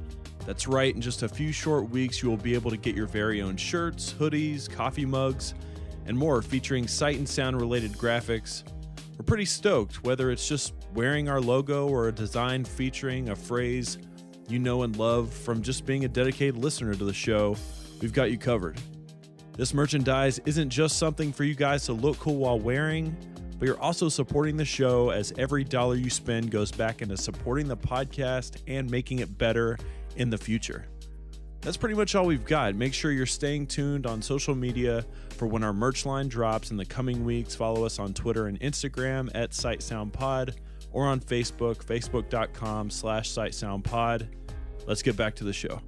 That's right, in just a few short weeks, you will be able to get your very own shirts, hoodies, coffee mugs, and more featuring Sight and Sound related graphics. We're pretty stoked, whether it's just wearing our logo or a design featuring a phrase you know and love from just being a dedicated listener to the show, we've got you covered. This merchandise isn't just something for you guys to look cool while wearing, but you're also supporting the show as every dollar you spend goes back into supporting the podcast and making it better in the future. That's pretty much all we've got. Make sure you're staying tuned on social media for when our merch line drops in the coming weeks. Follow us on Twitter and Instagram at SightSoundPod or on Facebook, facebook.com/SightSoundPod. Let's get back to the show.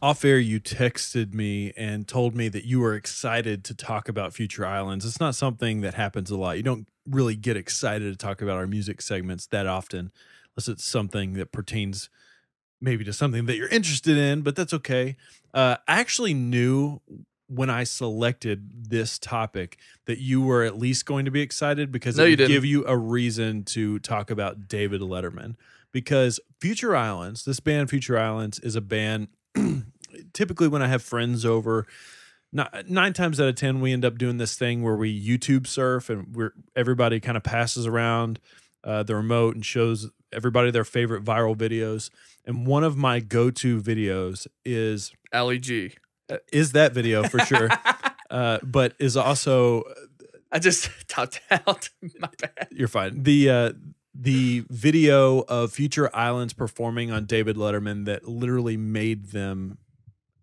Off air, you texted me and told me that you were excited to talk about Future Islands. It's not something that happens a lot. You don't really get excited to talk about our music segments that often, unless it's something that pertains maybe to something that you're interested in, but that's okay. I actually knew when I selected this topic that you were at least going to be excited because it would give you a reason to talk about David Letterman. Because Future Islands, this band Future Islands, is a band typically when I have friends over, 9 times out of 10, we end up doing this thing where we YouTube surf and everybody kind of passes around the remote and shows everybody their favorite viral videos. And one of my go-to videos is Ali G. Is that video for sure, but is also I just tapped out. My bad. You're fine. The video of Future Islands performing on David Letterman that literally made them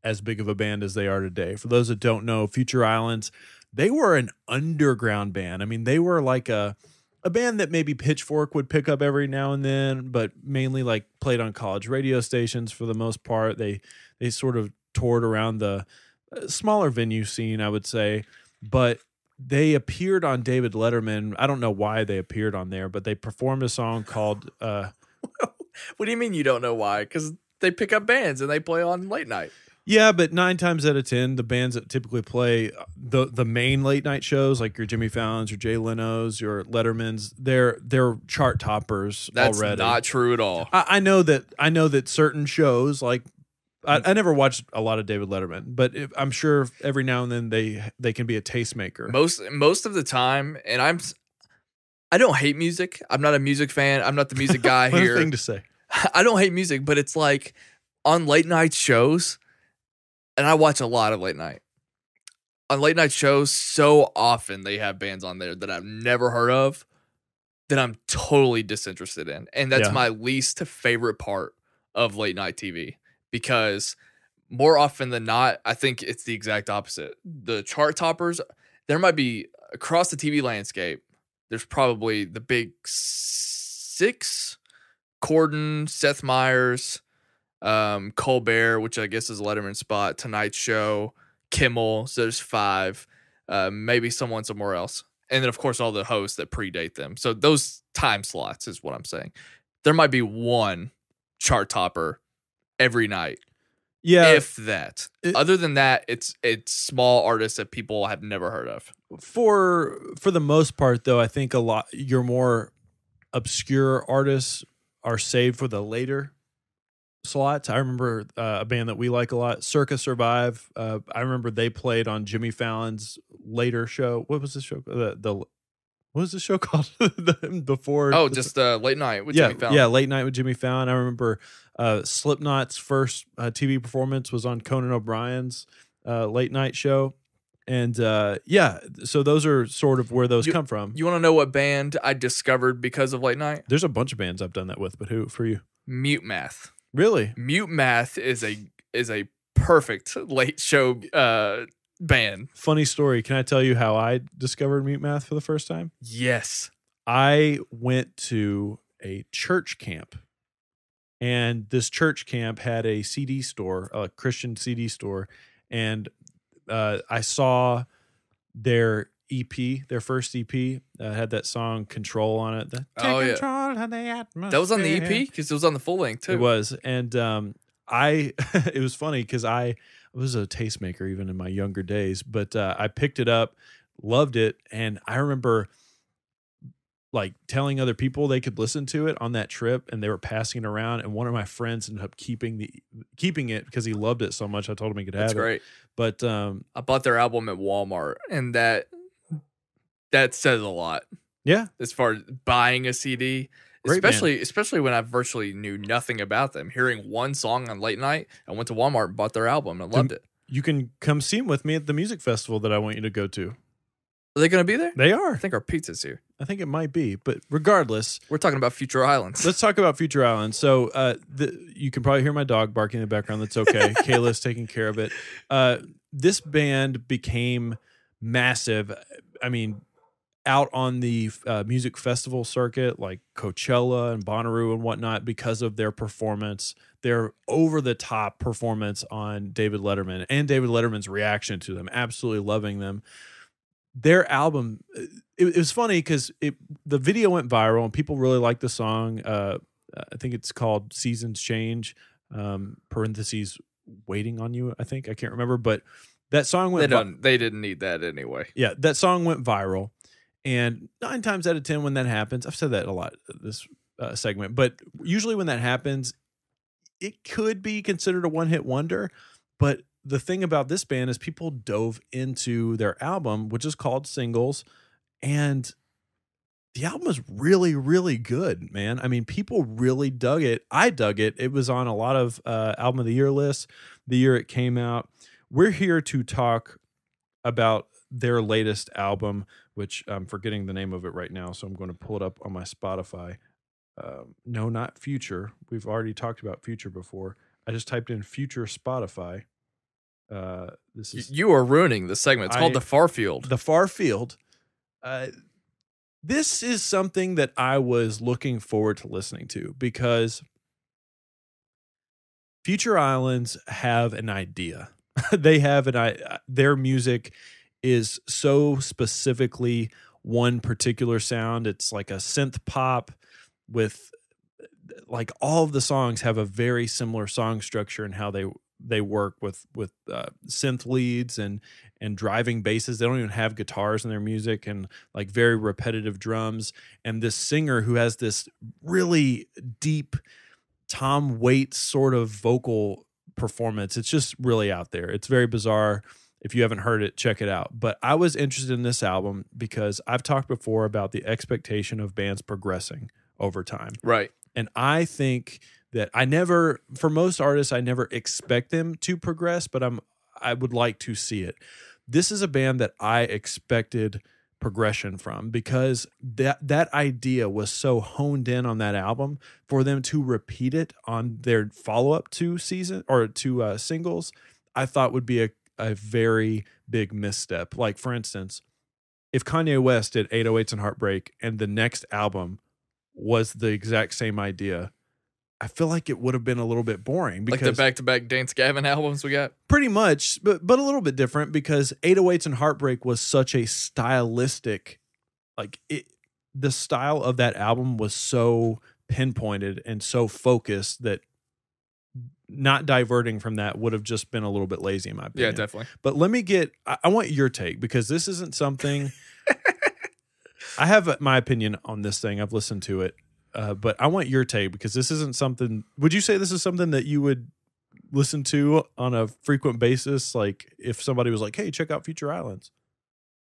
as big of a band as they are today. For those that don't know, Future Islands, they were an underground band. I mean, they were like a band that maybe Pitchfork would pick up every now and then, but mainly like played on college radio stations for the most part. They sort of toured around the smaller venue scene, I would say, but they appeared on David Letterman. I don't know why they appeared on there, but they performed a song called What do you mean you don't know why? Because they pick up bands and they play on late night. Yeah, but 9 times out of 10, the bands that typically play the main late night shows, like your Jimmy Fallon's, your Jay Leno's, your Letterman's, they're chart toppers That's already. That's not true at all. I know that certain shows, like I never watched a lot of David Letterman, but I'm sure every now and then they can be a tastemaker. Most of the time, and I don't hate music. I'm not a music fan. I'm not the music guy What here. a thing to say. I don't hate music, but it's like on late night shows, and I watch a lot of late night. On late night shows, so often they have bands on there that I've never heard of that I'm totally disinterested in. And that's my least favorite part of late night TV. Because more often than not, I think it's the exact opposite. The chart toppers, there might be across the TV landscape, there's probably the big 6, Corden, Seth Meyers, Colbert, which I guess is Letterman's spot, Tonight Show, Kimmel, so there's 5, maybe someone somewhere else. And then, of course, all the hosts that predate them. So those time slots is what I'm saying. There might be one chart topper every night. Yeah. If that. Other than that, it's small artists that people have never heard of. For the most part, though, I think a lot your more obscure artists are saved for the later slots. I remember a band that we like a lot, Circa Survive. I remember they played on Jimmy Fallon's later show. What was the show? What was the show called before? Oh, just Late Night with Jimmy Fallon. Yeah, Late Night with Jimmy Fallon. I remember Slipknot's first TV performance was on Conan O'Brien's late night show. And so those are sort of where those come from. You want to know what band I discovered because of Late Night? There's a bunch of bands I've done that with, but who for you? Mute Math. Really? Mute Math is a perfect late show band. Funny story. Can I tell you how I discovered Mute Math for the first time? Yes. I went to a church camp, and this church camp had a CD store, a Christian CD store, and I saw their EP, their first EP, had that song "Control" on it. Take control of the atmosphere. That was on the EP because it was on the full length too. It was, and it was funny because I was a tastemaker even in my younger days, but I picked it up, loved it, and I remember like telling other people they could listen to it on that trip, and they were passing it around, and one of my friends ended up keeping it because he loved it so much. I told him he could have it. That's great. But I bought their album at Walmart, and that says a lot. Yeah, as far as buying a CD. Especially when I virtually knew nothing about them. Hearing one song on late night, I went to Walmart and bought their album and loved it. You can come see them with me at the music festival that I want you to go to. Are they going to be there? They are. I think our pizza's here. I think it might be, but regardless, we're talking about Future Islands. Let's talk about Future Islands. So you can probably hear my dog barking in the background. That's okay. Kayla's taking care of it. This band became massive. I mean, out on the music festival circuit like Coachella and Bonnaroo and whatnot because of their performance, their over-the-top performance on David Letterman and David Letterman's reaction to them, absolutely loving them. Their album, it was funny because the video went viral and people really liked the song. I think it's called Seasons Change, parentheses, Waiting on You, I think. I can't remember, but that song went They didn't need that anyway. Yeah, that song went viral. And 9 times out of 10 when that happens, I've said that a lot this segment, but usually when that happens, it could be considered a one-hit wonder. But the thing about this band is people dove into their album, which is called Singles, and the album is really, really good, man. I mean, people really dug it. I dug it. It was on a lot of Album of the Year lists the year it came out. We're here to talk about their latest album, which I'm forgetting the name of it right now, so I'm going to pull it up on my Spotify. No, not Future. We've already talked about Future before. I just typed in Future Spotify. This is you are ruining the segment. It's called The Far Field. The Far Field. This is something that I was looking forward to listening to because Future Islands have an idea. They have their music is so specifically one particular sound. It's like a synth pop with like all of the songs have a very similar song structure and how they work with synth leads and driving basses. They don't even have guitars in their music and like very repetitive drums. And this singer who has this really deep Tom Waits sort of vocal performance. It's just really out there. It's very bizarre. If you haven't heard it, check it out. But I was interested in this album because I've talked before about the expectation of bands progressing over time. Right. And I think that for most artists, I never expect them to progress, but I would like to see it. This is a band that I expected progression from because that idea was so honed in on that album. For them to repeat it on their follow-up to singles, I thought would be a very big misstep. Like, for instance, if Kanye West did 808s and Heartbreak and the next album was the exact same idea, I feel like it would have been a little bit boring. Because like the back-to-back Dance Gavin albums we got? Pretty much, but a little bit different because 808s and Heartbreak was such a stylistic, the style of that album was so pinpointed and so focused that not diverting from that would have just been a little bit lazy in my opinion. Yeah, definitely. But I want your take because this isn't something I have my opinion on this thing. I've listened to it. But I want your take because this isn't something. Would you say this is something that you would listen to on a frequent basis? Like if somebody was like, hey, check out Future Islands.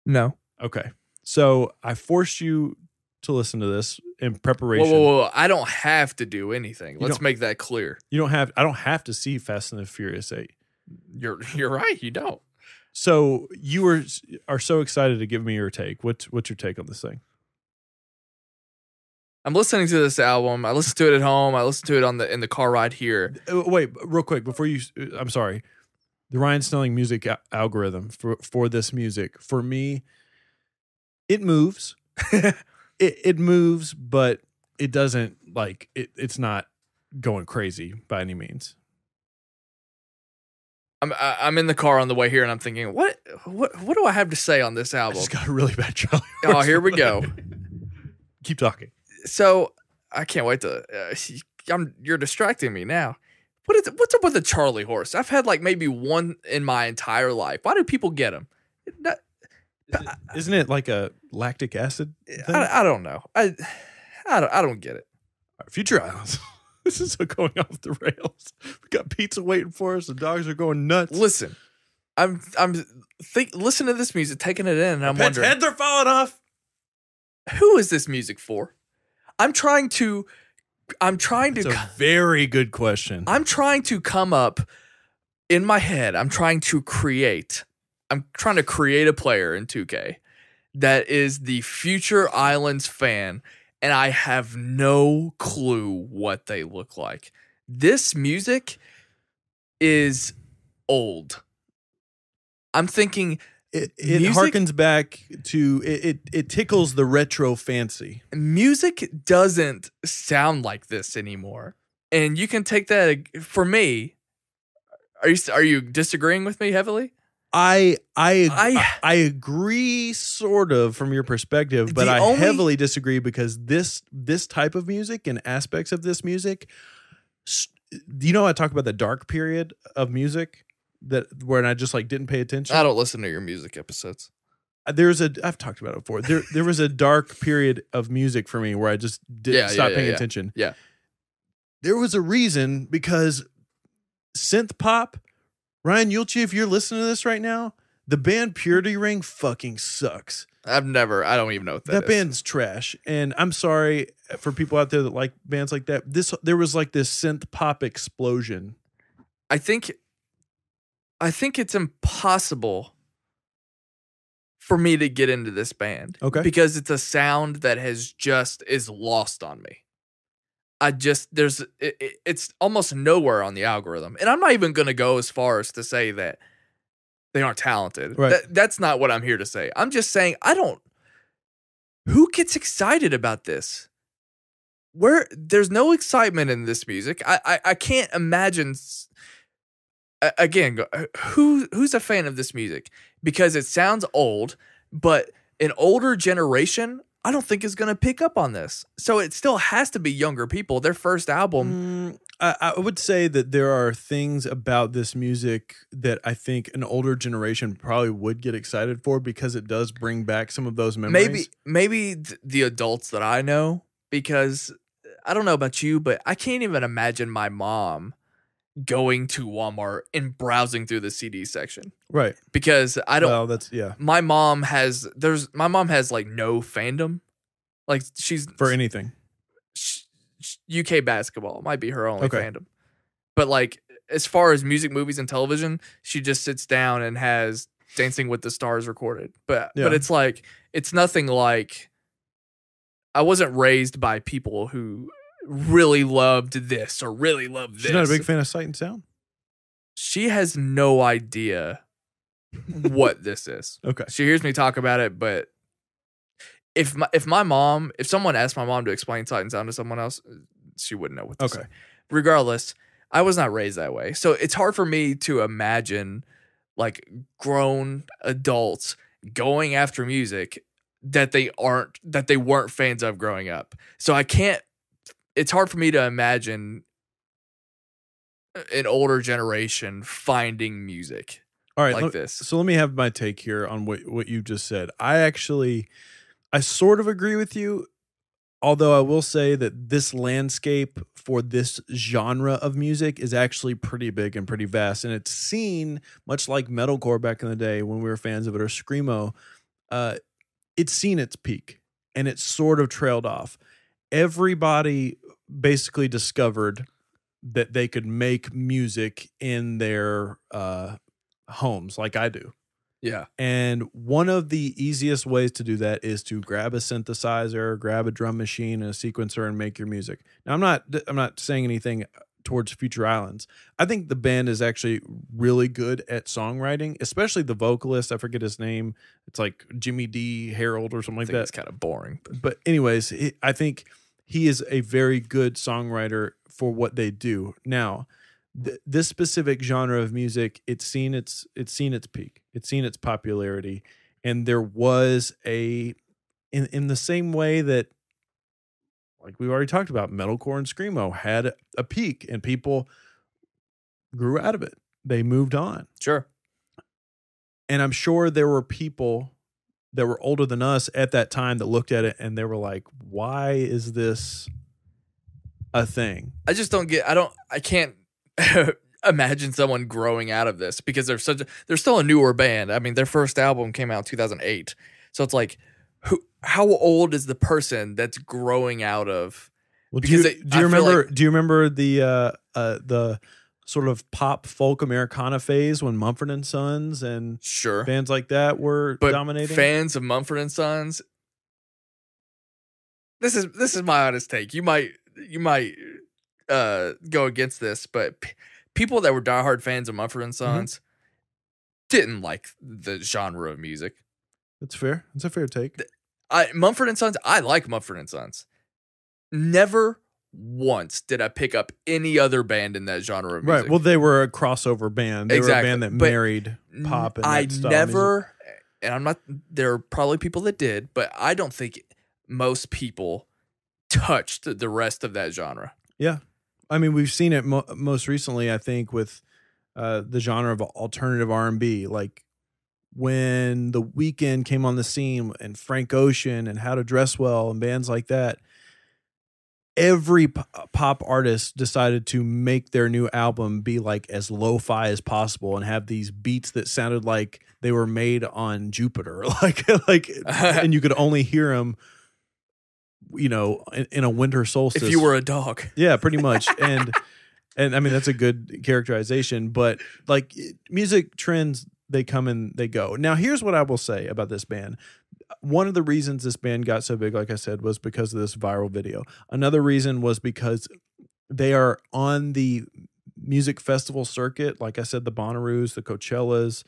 No. Okay. So I forced you to listen to this in preparation. Whoa. I don't have to do anything. Let's make that clear. I don't have to see Fast and the Furious 8. You're right. You don't. So you are so excited to give me your take. What's your take on this thing? I'm listening to this album. I listen to it at home. I listen to it in the car ride here. Wait, real quick before you. I'm sorry. The Ryan Snelling music algorithm for this music for me, it moves. it moves, but it doesn't it's not going crazy by any means. I'm in the car on the way here, and I'm thinking, what do I have to say on this I album? just got a really bad Charlie Horse. Oh, here we go. Keep talking. So I can't wait to. You're distracting me now. What's up with the Charlie Horse? I've had like maybe one in my entire life. Why do people get them? Isn't it like a lactic acid thing? I don't know. I don't get it. Future Islands. This is going off the rails. We got pizza waiting for us. The dogs are going nuts. Listen, listen to this music, taking it in, and I'm wondering, heads are falling off. Who is this music for? I'm trying to. It's a very good question. I'm trying to come up in my head. I'm trying to create a player in 2K that is the Future Islands fan, and I have no clue what they look like. This music is old. I'm thinking it harkens back to it tickles the retro fancy. Music doesn't sound like this anymore. And you can take that for me. Are you disagreeing with me heavily? I agree sort of from your perspective, but I heavily disagree because this type of music and aspects of this music, you know, I talk about the dark period of music where I just like didn't pay attention. I don't listen to your music episodes. I've talked about it before. There was a dark period of music for me where I just didn't stop paying attention. Yeah. There was a reason because synth pop, Ryan Yulchi, if you're listening to this right now, the band Purity Ring fucking sucks. I don't even know what that is. That band's trash. And I'm sorry for people out there that like bands like that. There was like this synth pop explosion. I think it's impossible for me to get into this band. Okay. Because it's a sound that is lost on me. It's almost nowhere on the algorithm. And I'm not even going to go as far as to say that they aren't talented. Right. That's not what I'm here to say. I'm just saying who gets excited about this? There's no excitement in this music. I can't imagine. Again, who's a fan of this music? Because it sounds old, but an older generation, I don't think is going to pick up on this. So it still has to be younger people. Their first album. I would say that there are things about this music that I think an older generation probably would get excited for because it does bring back some of those memories. Maybe the adults that I know, because I don't know about you, but I can't even imagine my mom going to Walmart and browsing through the CD section. Right. Because I don't. Well, that's yeah. My mom has like no fandom. Like she's for anything. UK basketball might be her only fandom. But like as far as music, movies, and television, she just sits down and has Dancing with the Stars recorded. But it's like it's nothing like. I wasn't raised by people who really loved this or really loved this. She's not a big fan of Sight and Sound? She has no idea what this is. Okay. She hears me talk about it, but if someone asked my mom to explain Sight and Sound to someone else, she wouldn't know what to say. Regardless, I was not raised that way. So it's hard for me to imagine like grown adults going after music that they weren't fans of growing up. So it's hard for me to imagine an older generation finding music this. So let me have my take here on what you just said. I sort of agree with you, although I will say that this landscape for this genre of music is actually pretty big and pretty vast. And it's seen, much like metalcore back in the day when we were fans of it, or screamo, it's seen its peak and it's sort of trailed off. Everybody basically discovered that they could make music in their homes like I do. Yeah. And one of the easiest ways to do that is to grab a synthesizer, grab a drum machine and a sequencer and make your music. Now, I'm not saying anything towards Future Islands. I think the band is actually really good at songwriting, especially the vocalist. I forget his name. It's like Jimmy D. Harold or something like that. It's kind of boring. But anyways, I think he is a very good songwriter for what they do. Now, this specific genre of music, it's seen its peak, it's seen its popularity, and there was in the same way that, like we already talked about, metalcore and screamo had a peak, and people grew out of it. They moved on. Sure. And I'm sure there were people that were older than us at that time that looked at it and they were like, why is this a thing? I just don't get, I can't imagine someone growing out of this because they're still a newer band. I mean, their first album came out in 2008. So it's like, how old is the person that's growing out of? Well, do you remember the sort of pop folk Americana phase when Mumford and Sons and sure bands like that were dominating? Fans of Mumford and Sons. This is my honest take. You might go against this, but people that were diehard fans of Mumford and Sons didn't like the genre of music. That's fair. That's a fair take. Mumford and Sons. I like Mumford and Sons. Never once did I pick up any other band in that genre of music. Right. Well, they were a crossover band. They were a band that married pop and that style of music. And I'm not, there are probably people that did, but I don't think most people touched the rest of that genre. Yeah. I mean, we've seen it most recently, I think, with the genre of alternative R&B. Like when The Weeknd came on the scene and Frank Ocean and How to Dress Well and bands like that, every pop artist decided to make their new album be like as lo-fi as possible and have these beats that sounded like they were made on Jupiter, like, and you could only hear them, you know, in a winter solstice. If you were a dog, yeah, pretty much. And I mean that's a good characterization. But like music trends, they come and they go. Now, here's what I will say about this band. One of the reasons this band got so big, like I said, was because of this viral video. Another reason was because they are on the music festival circuit. Like I said, the Bonnaroos, the Coachellas,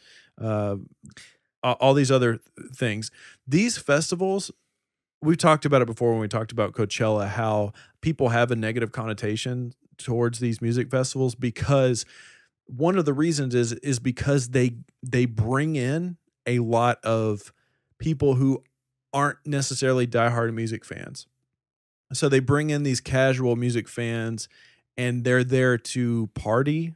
all these other things. These festivals, we've talked about it before when we talked about Coachella, how people have a negative connotation towards these music festivals because one of the reasons is because they bring in a lot of people who aren't necessarily diehard music fans. So they bring in these casual music fans and they're there to party.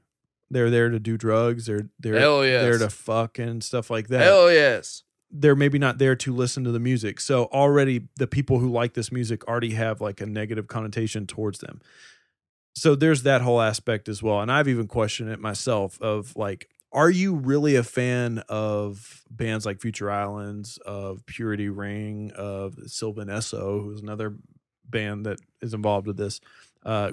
They're there to do drugs. They're there to fuck and stuff like that. Hell yes. They're maybe not there to listen to the music. So already the people who like this music already have like a negative connotation towards them. So there's that whole aspect as well. And I've even questioned it myself of like, are you really a fan of bands like Future Islands, of Purity Ring, of Sylvan Esso, who's another band that is involved with this?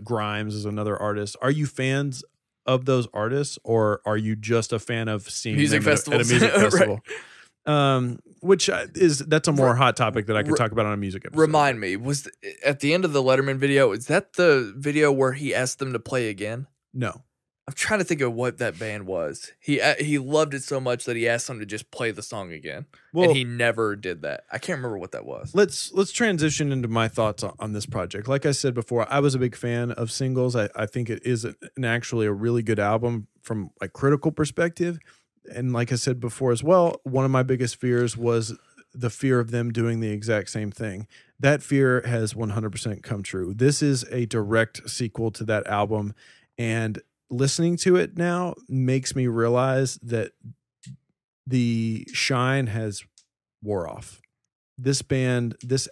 Grimes is another artist. Are you fans of those artists, or are you just a fan of seeing music them at a music festival? Right. Which that's a more hot topic that I could talk about on a music episode. Remind me, at the end of the Letterman video, is that the video where he asked them to play again? No. I'm trying to think of what that band was. He loved it so much that he asked them to just play the song again, and he never did that. I can't remember what that was. Let's transition into my thoughts on this project. Like I said before, I was a big fan of Singles. I think it is actually a really good album from a critical perspective. And like I said before as well, one of my biggest fears was the fear of them doing the exact same thing. That fear has 100% come true. This is a direct sequel to that album, and listening to it now makes me realize that the shine has wore off. This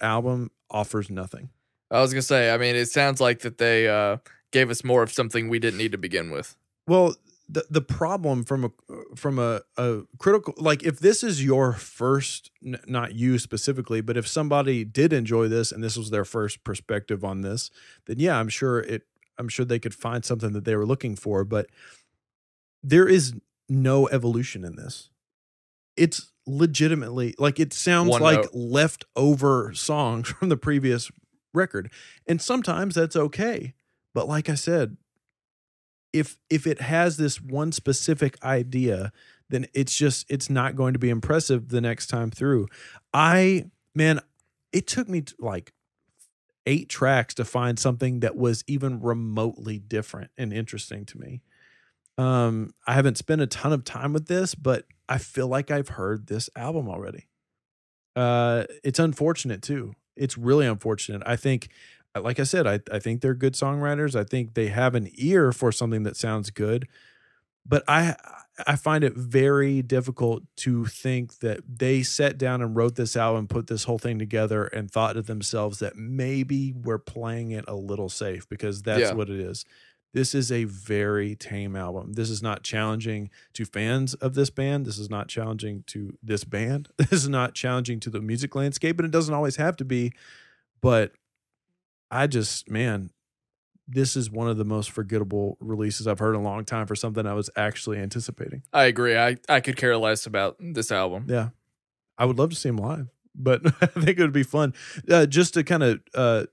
album offers nothing. I was going to say, I mean, it sounds like that they gave us more of something we didn't need to begin with. Well, the problem from a critical, like if this is your first, not you specifically, but if somebody did enjoy this and this was their first perspective on this, then yeah, I'm sure they could find something that they were looking for, but there is no evolution in this. It's legitimately like, it sounds like leftover songs from the previous record. And sometimes that's okay. But like I said, if it has this one specific idea, then it's not going to be impressive the next time through. It took me like 8 tracks to find something that was even remotely different and interesting to me. I haven't spent a ton of time with this, but I feel like I've heard this album already. It's unfortunate too. It's really unfortunate. I think, like I said, I think they're good songwriters. I think they have an ear for something that sounds good, but I find it very difficult to think that they sat down and wrote this album, put this whole thing together, and thought to themselves that maybe we're playing it a little safe, because that's what it is. This is a very tame album. This is not challenging to fans of this band. This is not challenging to this band. This is not challenging to the music landscape, and it doesn't always have to be. But man, this is one of the most forgettable releases I've heard in a long time for something I was actually anticipating. I agree. I could care less about this album. Yeah. I would love to see him live, but I think it would be fun. Just to kind of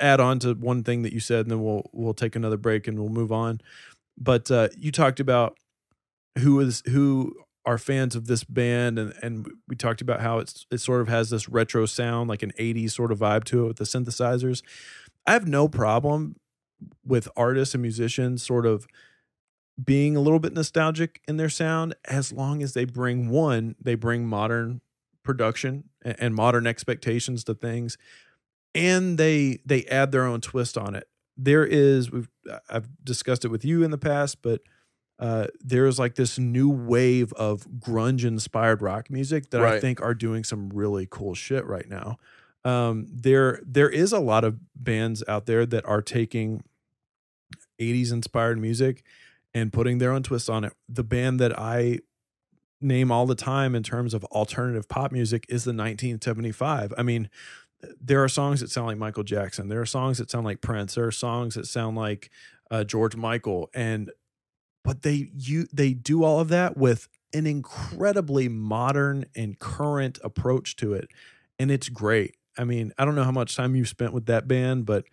add on to one thing that you said, and then we'll take another break and we'll move on. But you talked about who are fans of this band, and we talked about how it sort of has this retro sound, like an 80s sort of vibe to it with the synthesizers. I have no problem with artists and musicians sort of being a little bit nostalgic in their sound, as long as they bring modern production and modern expectations to things, and they add their own twist on it. I've discussed it with you in the past, but there's like this new wave of grunge inspired rock music that I think are doing some really cool shit right now. There is a lot of bands out there that are taking 80s inspired music and putting their own twist on it. The band that I name all the time in terms of alternative pop music is the 1975. I mean, there are songs that sound like Michael Jackson. There are songs that sound like Prince. There are songs that sound like George Michael. But they do all of that with an incredibly modern and current approach to it. And it's great. I mean, I don't know how much time you've spent with that band, but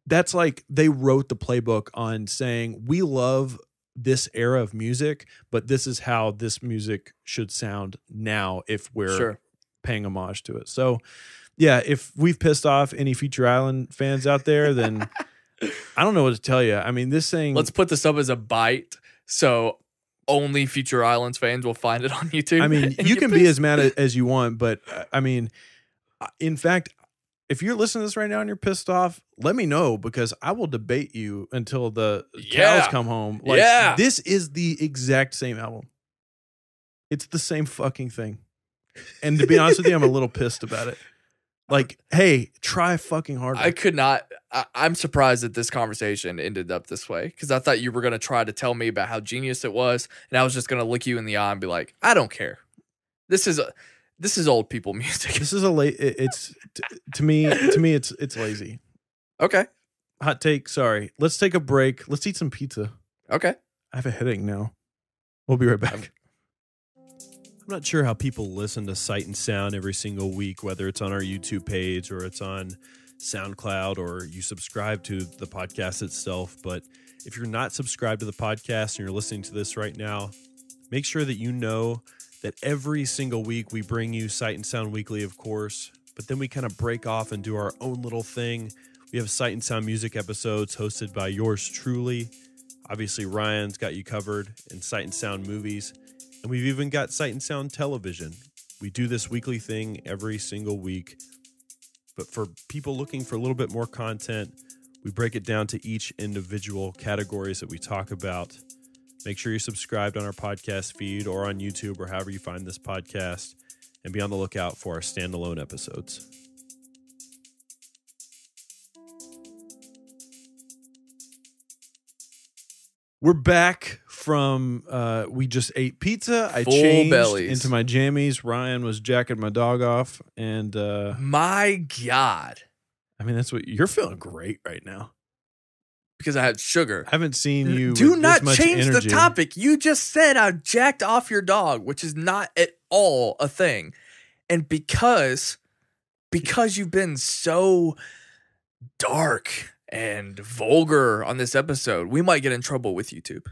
that's like they wrote the playbook on saying, we love this era of music, but this is how this music should sound now if we're paying homage to it. So, yeah, if we've pissed off any Future Island fans out there, then I don't know what to tell you. I mean, this thing... Let's put this up as a bite, so only Future Islands fans will find it on YouTube. I mean, you can be as mad as you want, but I mean... In fact, if you're listening to this right now and you're pissed off, let me know, because I will debate you until the cows come home. Like, this is the exact same album. It's the same fucking thing. And to be honest with you, I'm a little pissed about it. Like, hey, try fucking harder. I could not. I'm surprised that this conversation ended up this way, because I thought you were going to try to tell me about how genius it was, and I was just going to look you in the eye and be like, I don't care. This is old people music. This is to me it's lazy. Okay. Hot take, sorry. Let's take a break. Let's eat some pizza. Okay. I have a headache now. We'll be right back. I'm not sure how people listen to Sight and Sound every single week, whether it's on our YouTube page or it's on SoundCloud or you subscribe to the podcast itself. But if you're not subscribed to the podcast and you're listening to this right now, make sure that you know that every single week we bring you Sight and Sound Weekly, of course, but then we kind of break off and do our own little thing. We have Sight and Sound music episodes hosted by yours truly. Obviously, Ryan's got you covered in Sight and Sound movies. And we've even got Sight and Sound television. We do this weekly thing every single week. But for people looking for a little bit more content, we break it down to each individual categories that we talk about. Make sure you're subscribed on our podcast feed or on YouTube or however you find this podcast, and be on the lookout for our standalone episodes. We're back from, we just ate pizza. I Full changed bellies. into my jammies. Ryan was jacking my dog off. And my God. I mean, that's what you're feeling great right now. Because I had sugar. I haven't seen you. Do with not this much change energy. the topic. You just said I jacked off your dog, which is not at all a thing. And because you've been so dark and vulgar on this episode, we might get in trouble with YouTube.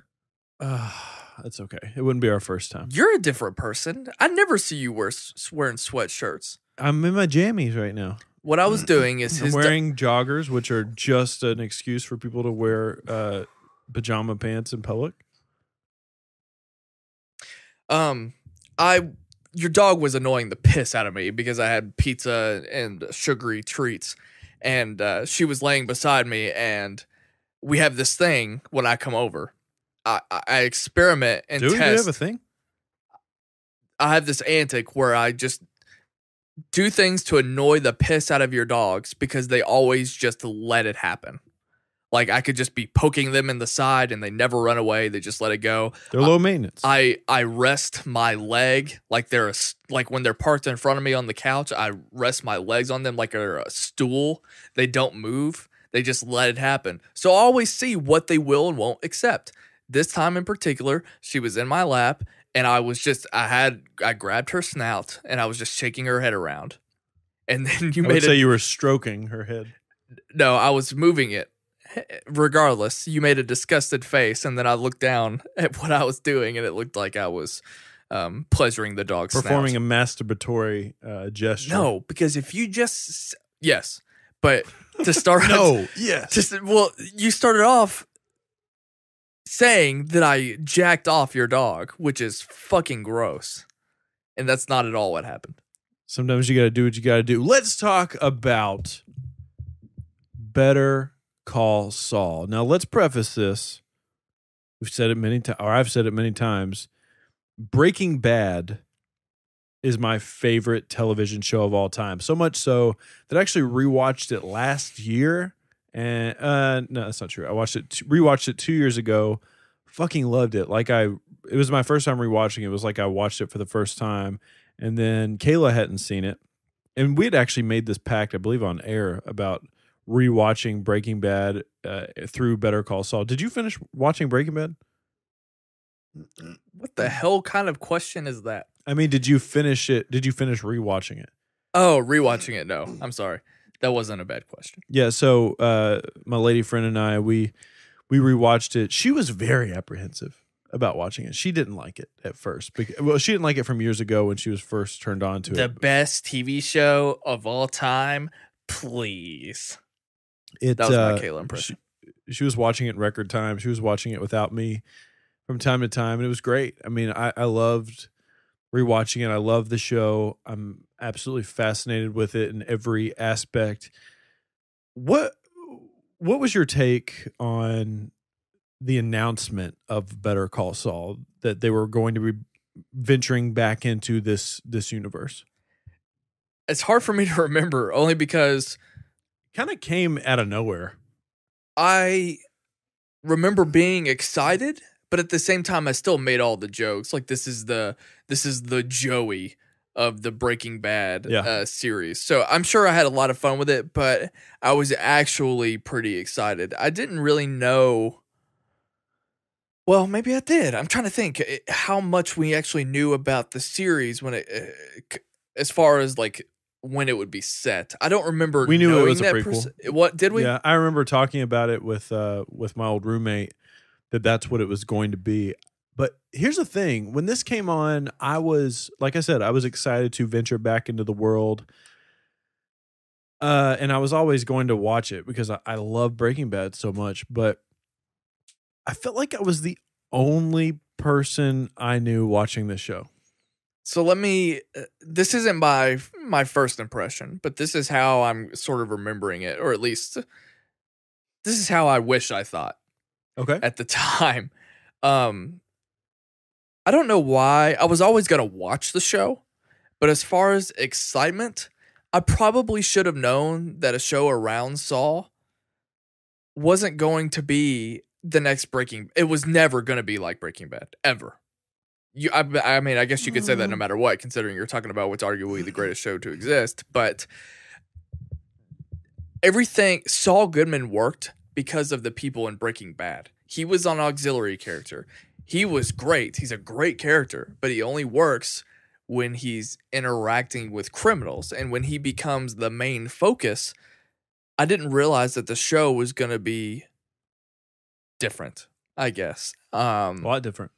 That's okay. It wouldn't be our first time. You're a different person. I never see you wearing sweatshirts. I'm in my jammies right now. What I was doing is I'm wearing joggers, which are just an excuse for people to wear pajama pants in public. Your dog was annoying the piss out of me because I had pizza and sugary treats, and she was laying beside me, and we have this thing when I come over. I experiment and Do test. we have a thing? I have this antic where I just do things to annoy the piss out of your dogs because they always just let it happen. Like I could just be poking them in the side and they never run away. They just let it go. They're low maintenance. I rest my leg like like when they're parked in front of me on the couch. I rest my legs on them like they're a stool. They don't move. They just let it happen. So I always see what they will and won't accept. This time in particular, she was in my lap and I grabbed her snout and I was just shaking her head around. And then I would say you were stroking her head. No, I was moving it. Regardless, you made a disgusted face, and then I looked down at what I was doing, and it looked like I was pleasuring the dog's performing snout. a masturbatory gesture. No, because if you just yes, but to start No, yes. you started off saying that I jacked off your dog, which is fucking gross, and that's not at all what happened. Sometimes you got to do what you got to do. Let's talk about Better Call Saul. Now, let's preface this. We've said it many times, or I've said it many times. Breaking Bad is my favorite television show of all time. So much so that I actually rewatched it last year. And no, that's not true. I rewatched it 2 years ago. Fucking loved it. It was my first time rewatching it. It was like I watched it for the first time. And then Kayla hadn't seen it. And we had actually made this pact, I believe, on air about rewatching Breaking Bad through Better Call Saul. Did you finish watching Breaking Bad? What the hell kind of question is that? I mean, did you finish it? Did you finish rewatching it? Oh, rewatching it? No, I'm sorry. That wasn't a bad question. Yeah, so my lady friend and I, we rewatched it. She was very apprehensive about watching it. She didn't like it at first. She didn't like it from years ago when she was first turned on to it. The best TV show of all time, please. That was my Kayla impression. She was watching it in record time. She was watching it without me from time to time, and it was great. I mean, I loved rewatching it. I love the show. I'm absolutely fascinated with it in every aspect. What was your take on the announcement of Better Call Saul that they were going to be venturing back into this universe? It's hard for me to remember, only because kind of came out of nowhere. I remember being excited, but at the same time, I still made all the jokes. Like this is the Joey of the Breaking Bad series. So I'm sure I had a lot of fun with it, but I was actually pretty excited. I didn't really know. Well, maybe I did. I'm trying to think how much we actually knew about the series when as far as like when it would be set. I don't remember. We knew it was a prequel. What did we? Yeah, I remember talking about it with my old roommate that's what it was going to be. But here's the thing: when this came on, I was, like I said, I was excited to venture back into the world, and I was always going to watch it because I love Breaking Bad so much. But I felt like I was the only person I knew watching this show. So let me, this isn't my first impression, but this is how I'm sort of remembering it, or at least this is how I wish I thought. Okay. At the time. I don't know why. I was always going to watch the show, but as far as excitement, I probably should have known that a show around Saul wasn't going to be the next it was never going to be like Breaking Bad, ever. I mean, I guess you could say that no matter what, considering you're talking about what's arguably the greatest show to exist. But everything, Saul Goodman worked because of the people in Breaking Bad. He was an auxiliary character. He was great. He's a great character, but he only works when he's interacting with criminals. And when he becomes the main focus, I didn't realize that the show was going to be different, I guess. A lot different.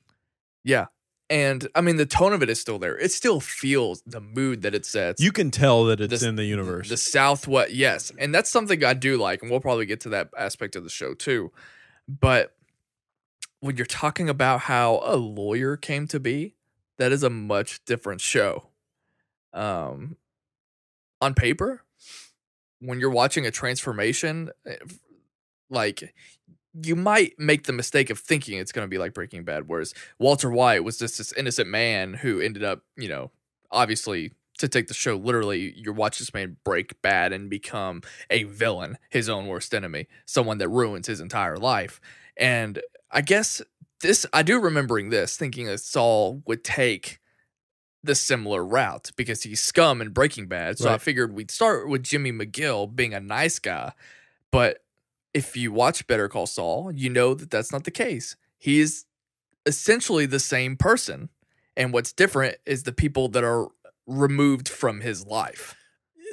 Yeah. And I mean, the tone of it is still there. It still feels the mood that it sets. You can tell that it's in the universe. The Southwest, yes. And that's something I do like. And we'll probably get to that aspect of the show too. But when you're talking about how a lawyer came to be, that is a much different show. On paper, when you're watching a transformation, like you might make the mistake of thinking it's going to be like Breaking Bad, whereas Walter White was just this innocent man who ended up, obviously, to take the show literally, you watch this man break bad and become a villain, his own worst enemy, someone that ruins his entire life. And I guess I do remembering this, thinking that Saul would take the similar route because he's scum in Breaking Bad. So I figured we'd start with Jimmy McGill being a nice guy. But if you watch Better Call Saul, you know that that's not the case. He is essentially the same person. And what's different is the people that are removed from his life.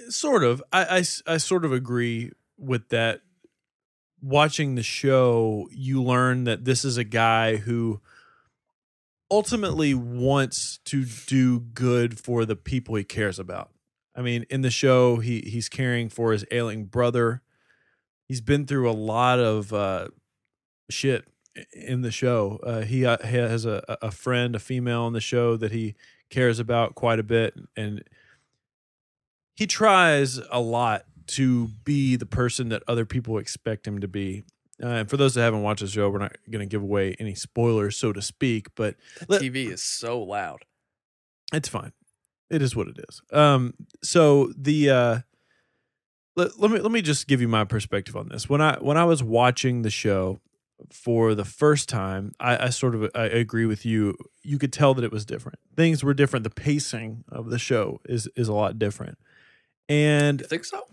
Sort of. I sort of agree with that. Watching the show, you learn that this is a guy who ultimately wants to do good for the people he cares about. I mean, in the show, he's caring for his ailing brother. He's been through a lot of shit in the show. He has a friend, a female in the show that he cares about quite a bit. And he tries a lot to be the person that other people expect him to be. And for those that haven't watched the show, we're not going to give away any spoilers, so to speak. But the TV is so loud. It's fine. It is what it is. So the let me just give you my perspective on this. When I was watching the show for the first time, I agree with you. You could tell that it was different. Things were different. The pacing of the show is a lot different. And you think so?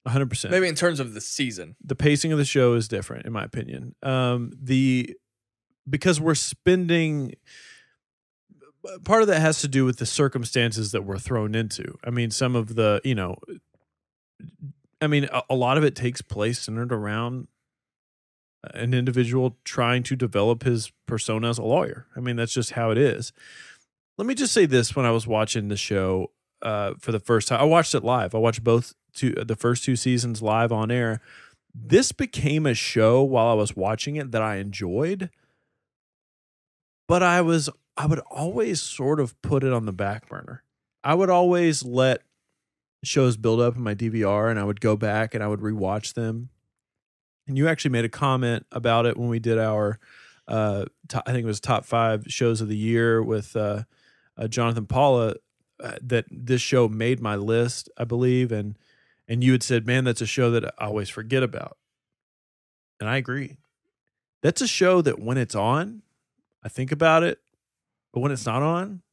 100%. Maybe in terms of the season. The pacing of the show is different, in my opinion. Because we're spending, part of that has to do with the circumstances that we're thrown into. I mean, some of the, a lot of it takes place centered around an individual trying to develop his persona as a lawyer. I mean, that's just how it is. Let me just say this: when I was watching the show for the first time, I watched it live. I watched the first two seasons live on air. This became a show while I was watching it that I enjoyed, but I would always sort of put it on the back burner. I would always let shows build up in my DVR, and I would go back and I would rewatch them. And you actually made a comment about it when we did our, I think it was top 5 shows of the year with Jonathan Paula, that this show made my list, I believe. And you had said, man, that's a show that I always forget about. And I agree. That's a show that when it's on, I think about it. But when it's not on,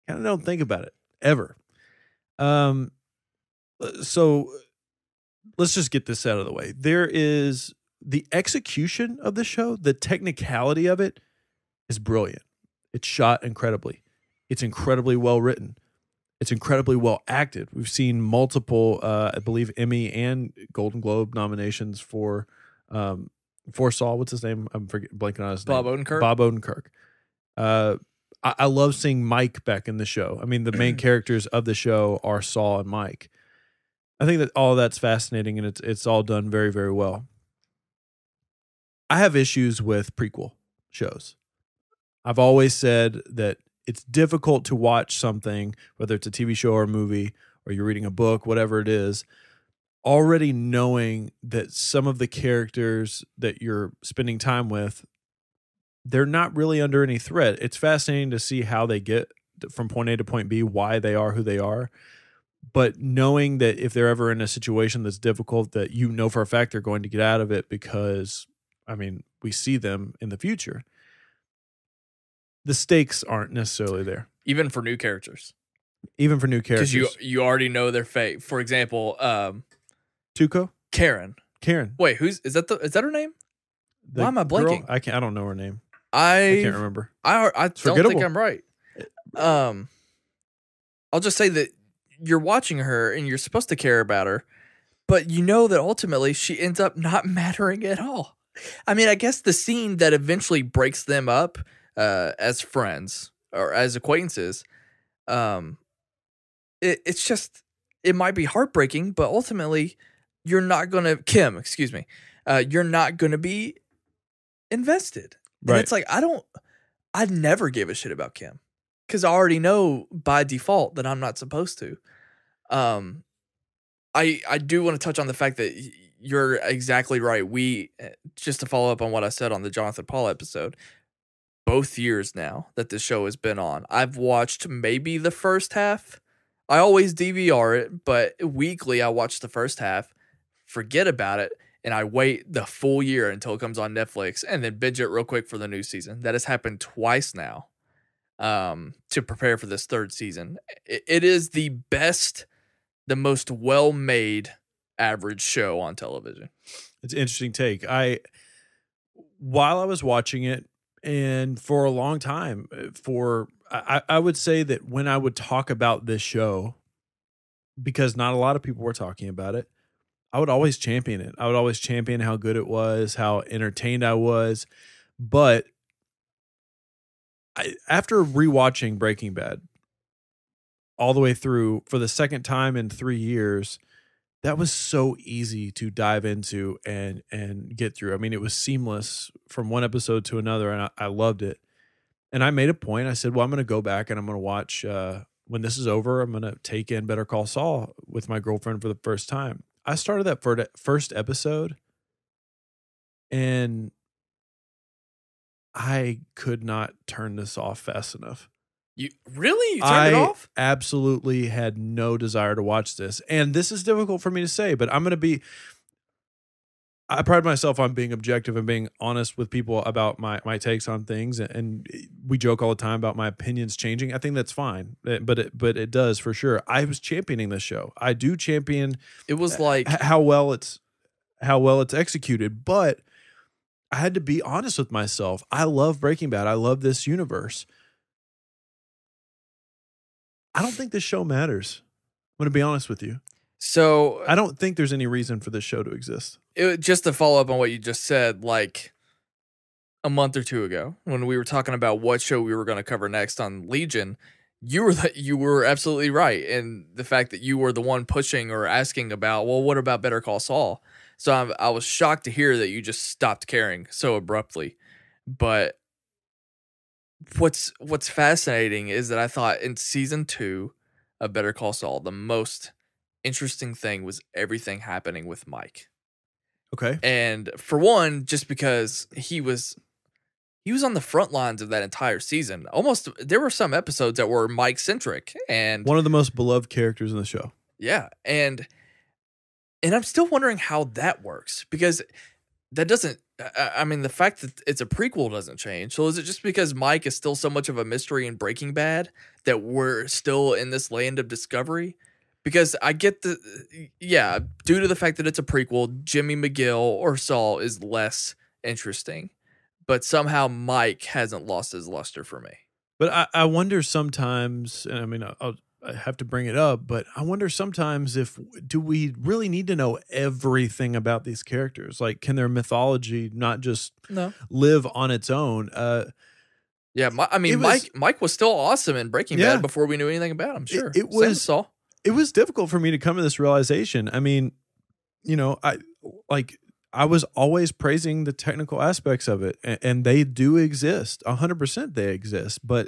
I kind of don't think about it ever. So let's just get this out of the way. There is the execution of the show, the technicality of it is brilliant. It's shot incredibly. It's incredibly well written. It's incredibly well acted. We've seen multiple, I believe, Emmy and Golden Globe nominations for Saul. What's his name? I'm blanking on his name. Bob Odenkirk. Bob Odenkirk. I love seeing Mike back in the show. I mean, the main characters of the show are Saul and Mike. I think that all of that's fascinating, and it's all done very, very well. I have issues with prequel shows. I've always said that it's difficult to watch something, whether it's a TV show or a movie, or you're reading a book, whatever it is, already knowing that some of the characters that you're spending time with, they're not really under any threat. It's fascinating to see how they get from point A to point B, why they are who they are. But knowing that if they're ever in a situation that's difficult, that you know for a fact they're going to get out of it because, I mean, we see them in the future. The stakes aren't necessarily there. Even for new characters. Because you already know their fate. For example, Tuco? Karen. Wait, is that her name? Why am I blanking? Girl? I don't know her name. I can't remember. I don't think I'm right. I'll just say that you're watching her and you're supposed to care about her, but you know that ultimately she ends up not mattering at all. I mean, I guess the scene that eventually breaks them up as friends or as acquaintances, it's just, it might be heartbreaking, but ultimately you're not going to, you're not going to be invested. And right. It's like, I never gave a shit about Kim. because I already know by default that I'm not supposed to. I do want to touch on the fact that you're exactly right. We, just to follow up on what I said on the Jonathan Paul episode, both years now that this show has been on, I've watched maybe the first half. I always DVR it, but weekly I watch the first half, forget about it, and I wait the full year until it comes on Netflix and then binge it real quick for the new season. That has happened twice now, to prepare for this third season. It is the best, the most well-made average show on television. It's an interesting take. While I was watching it, and for a long time, I would say that when I would talk about this show, because not a lot of people were talking about it, I would always champion it. I would always champion how good it was, how entertained I was. But after rewatching Breaking Bad all the way through for the second time in 3 years, that was so easy to dive into and get through. I mean, it was seamless from one episode to another, and I loved it. And I made a point. I said, well, I'm going to go back and I'm going to watch, when this is over, I'm going to take in Better Call Saul with my girlfriend for the first time. I started that first episode, and I could not turn this off fast enough. You turned it off? I absolutely had no desire to watch this. And this is difficult for me to say, but I pride myself on being objective and being honest with people about my takes on things. And we joke all the time about my opinions changing. I think that's fine, but it does for sure. I was championing this show. I do champion. It was like how well it's executed, but I had to be honest with myself. I love Breaking Bad. I love this universe. I don't think this show matters. I'm going to be honest with you. So I don't think there's any reason for this show to exist. Just to follow up on what you just said, like a month or two ago, when we were talking about what show we were going to cover next on Legion, you were absolutely right in the fact that you were the one pushing or asking about, well, what about Better Call Saul? So I was shocked to hear that you just stopped caring so abruptly. But what's fascinating is that I thought in season 2 of Better Call Saul, the most interesting thing was everything happening with Mike. Okay. And for one, just because he was on the front lines of that entire season. Almost, there were some episodes that were Mike centric, and one of the most beloved characters in the show. Yeah, and I'm still wondering how that works, because that doesn't. I mean, the fact that it's a prequel doesn't change. So is it just because Mike is still so much of a mystery in Breaking Bad that we're still in this land of discovery? Because I get due to the fact that it's a prequel, Jimmy McGill or Saul is less interesting, but somehow Mike hasn't lost his luster for me. But I wonder sometimes, and I mean, I have to bring it up, but I wonder sometimes do we really need to know everything about these characters? Like, can their mythology not just live on its own? Mike was still awesome in Breaking Bad before we knew anything about him. Sure, it was Saul. It was difficult for me to come to this realization. I mean, I was always praising the technical aspects of it, and they do exist. 100% they exist. But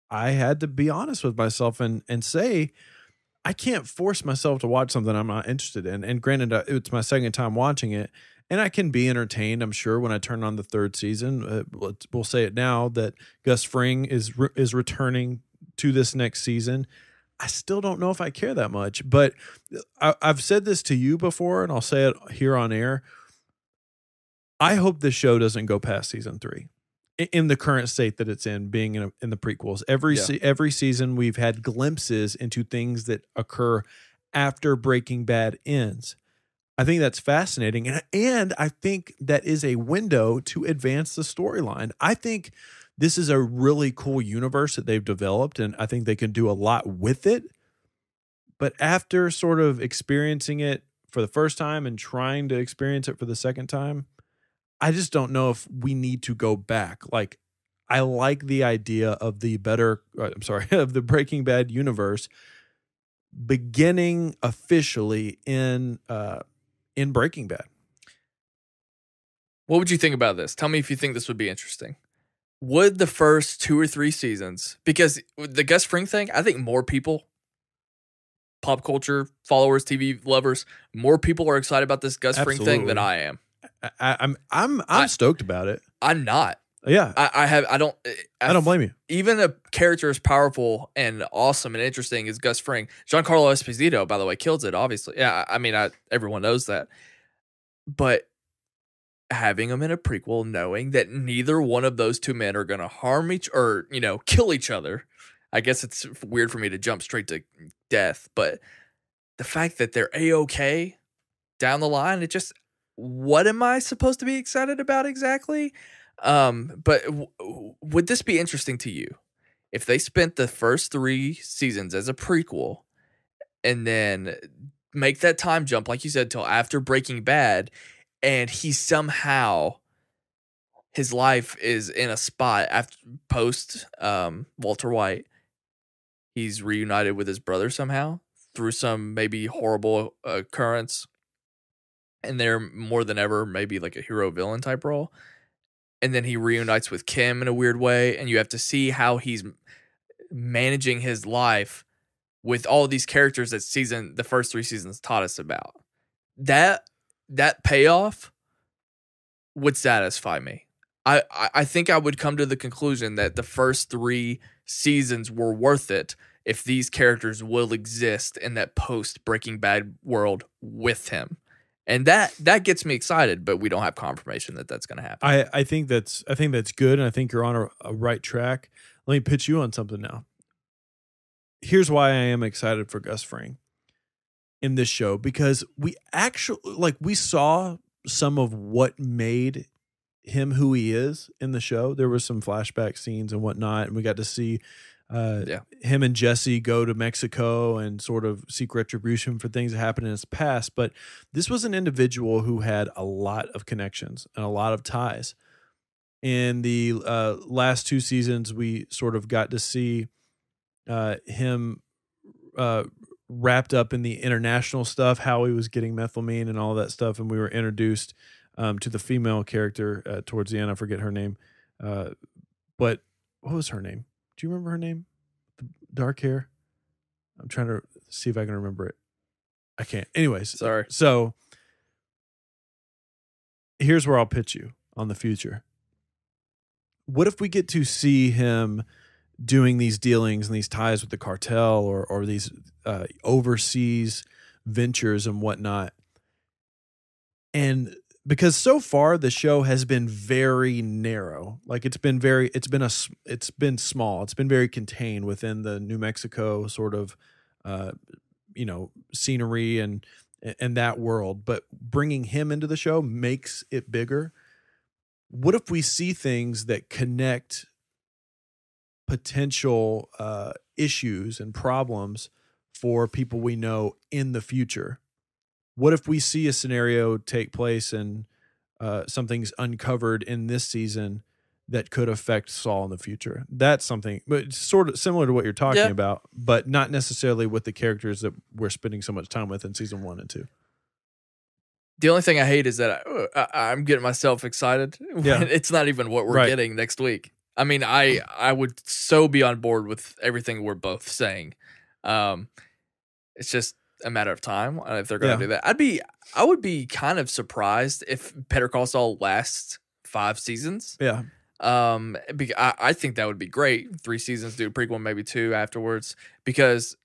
I had to be honest with myself and say, I can't force myself to watch something I'm not interested in. And granted, it's my second time watching it, and I can be entertained, I'm sure, when I turn on the third season. We'll say it now that Gus Fring is returning to this next season. I still don't know if I care that much, but I've said this to you before, and I'll say it here on air. I hope this show doesn't go past season 3 in the current state that it's in, being in the prequels. Every season we've had glimpses into things that occur after Breaking Bad ends. I think that's fascinating, and I think that is a window to advance the storyline. I think this is a really cool universe that they've developed, and I think they can do a lot with it. But after sort of experiencing it for the first time and trying to experience it for the second time, I just don't know if we need to go back. Like, I like the idea of the of the Breaking Bad universe beginning officially in Breaking Bad. What would you think about this? Tell me if you think this would be interesting. would the first 2 or 3 seasons, because the Gus Fring thing, I think more people, pop culture followers, TV lovers, more people are excited about this Gus Fring thing than I am. I'm stoked about it. I'm not. Yeah, I don't blame you. Even a character as powerful and awesome and interesting as Gus Fring, Giancarlo Esposito, by the way, kills it. Obviously, yeah. I mean, everyone knows that, but having him in a prequel, knowing that neither one of those two men are going to harm kill each other. I guess it's weird for me to jump straight to death, but the fact that they're A-okay down the line, what am I supposed to be excited about exactly? But would this be interesting to you if they spent the first 3 seasons as a prequel and then make that time jump, like you said, till after Breaking Bad, and he somehow, his life is in a spot after post Walter White, he's reunited with his brother somehow through some maybe horrible occurrence, and they're more than ever maybe like a hero villain type role. And then he reunites with Kim in a weird way, and you have to see how he's managing his life with all of these characters that the first 3 seasons taught us about. That payoff would satisfy me. I think I would come to the conclusion that the first 3 seasons were worth it if these characters will exist in that post Breaking Bad world with him. And that gets me excited, but we don't have confirmation that that's going to happen. I think that's good, and I think you're on a right track. Let me pitch you on something now. Here's why I am excited for Gus Fring in this show, because we saw some of what made him who he is in the show. There was some flashback scenes and whatnot, and we got to see him and Jesse go to Mexico and sort of seek retribution for things that happened in his past. But this was an individual who had a lot of connections and a lot of ties. In the last 2 seasons, we sort of got to see him wrapped up in the international stuff, how he was getting methylamine and all that stuff. And we were introduced to the female character towards the end. I forget her name. But what was her name? Do you remember her name? The dark hair? I'm trying to see if I can remember it. I can't. Anyways. Sorry. So here's where I'll pitch you on the future. What if we get to see him doing these dealings and these ties with the cartel or these overseas ventures and whatnot? And because so far the show has been very narrow, like it's been small. It's been very contained within the New Mexico sort of, scenery and that world. But bringing him into the show makes it bigger. What if we see things that connect potential issues and problems for people we know in the future? What if we see a scenario take place and something's uncovered in this season that could affect Saul in the future? That's something, but sort of similar to what you're talking about, but not necessarily with the characters that we're spending so much time with in season 1 and 2. The only thing I hate is that I'm getting myself excited. Yeah. It's not even what we're getting next week. I mean, I would so be on board with everything we're both saying. It's just a matter of time if they're going to do that. I would be kind of surprised if Better Call Saul lasts 5 seasons. Yeah. I think that would be great. 3 seasons, do a prequel, maybe 2 afterwards, because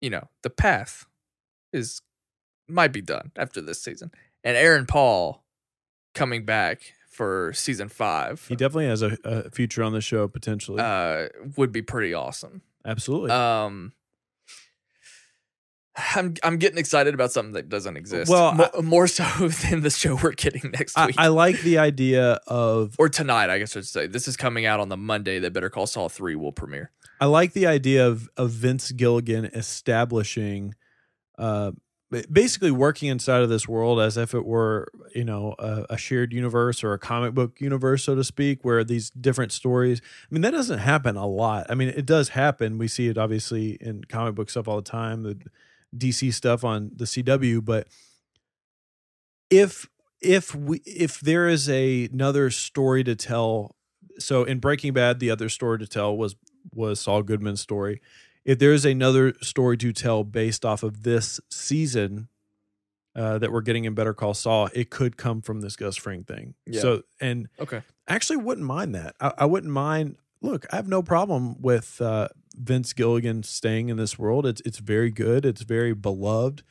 the path might be done after this season. And Aaron Paul coming back for season 5. He definitely has a future on the show potentially. Would be pretty awesome. Absolutely. I'm getting excited about something that doesn't exist. Well, more so than the show we're getting next week. I like the idea of, or tonight, I guess I should say. This is coming out on the Monday that Better Call Saul 3 will premiere. I like the idea of Vince Gilligan establishing, basically working inside of this world as if it were, a shared universe or a comic book universe, so to speak, where these different stories. I mean, that doesn't happen a lot. I mean, it does happen. We see it obviously in comic book stuff all the time. The DC stuff on the CW, but if there is another story to tell so in Breaking Bad, the other story to tell was Saul Goodman's story. If there's another story to tell based off of this season that we're getting in Better Call Saul, it could come from this Gus Fring thing. Yeah. So, and Okay. actually wouldn't mind that. I wouldn't mind. Look, I have no problem with Vince Gilligan staying in this world. It's very good. It's very beloved.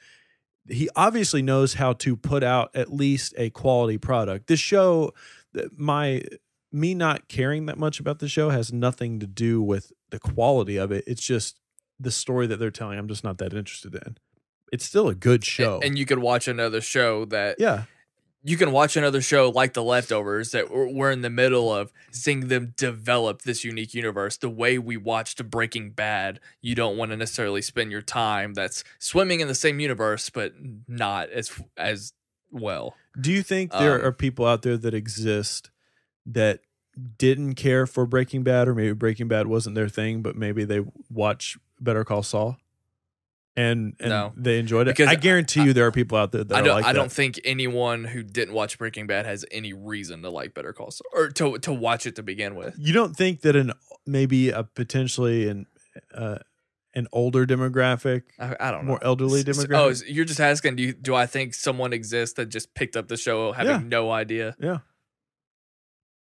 He obviously knows how to put out at least a quality product. This show, me not caring that much about the show has nothing to do with the quality of it. It's just the story that they're telling. I'm just not that interested in. It's still a good show. And you could watch another show that... Yeah. You can watch another show like The Leftovers that we're in the middle of seeing them develop this unique universe. The way we watched Breaking Bad, you don't want to necessarily spend your time that's swimming in the same universe, but not as well. Do you think there are people out there that exist that didn't care for Breaking Bad, or maybe Breaking Bad wasn't their thing, but maybe they watch Better Call Saul? And no, they enjoyed it. because I guarantee you there are people out there that I don't think anyone who didn't watch Breaking Bad has any reason to like Better Call Saul or to watch it to begin with. You don't think that maybe a potentially an older demographic, I don't know, more elderly demographic? Oh, so you're just asking? Do I think someone exists that just picked up the show having no idea? Yeah.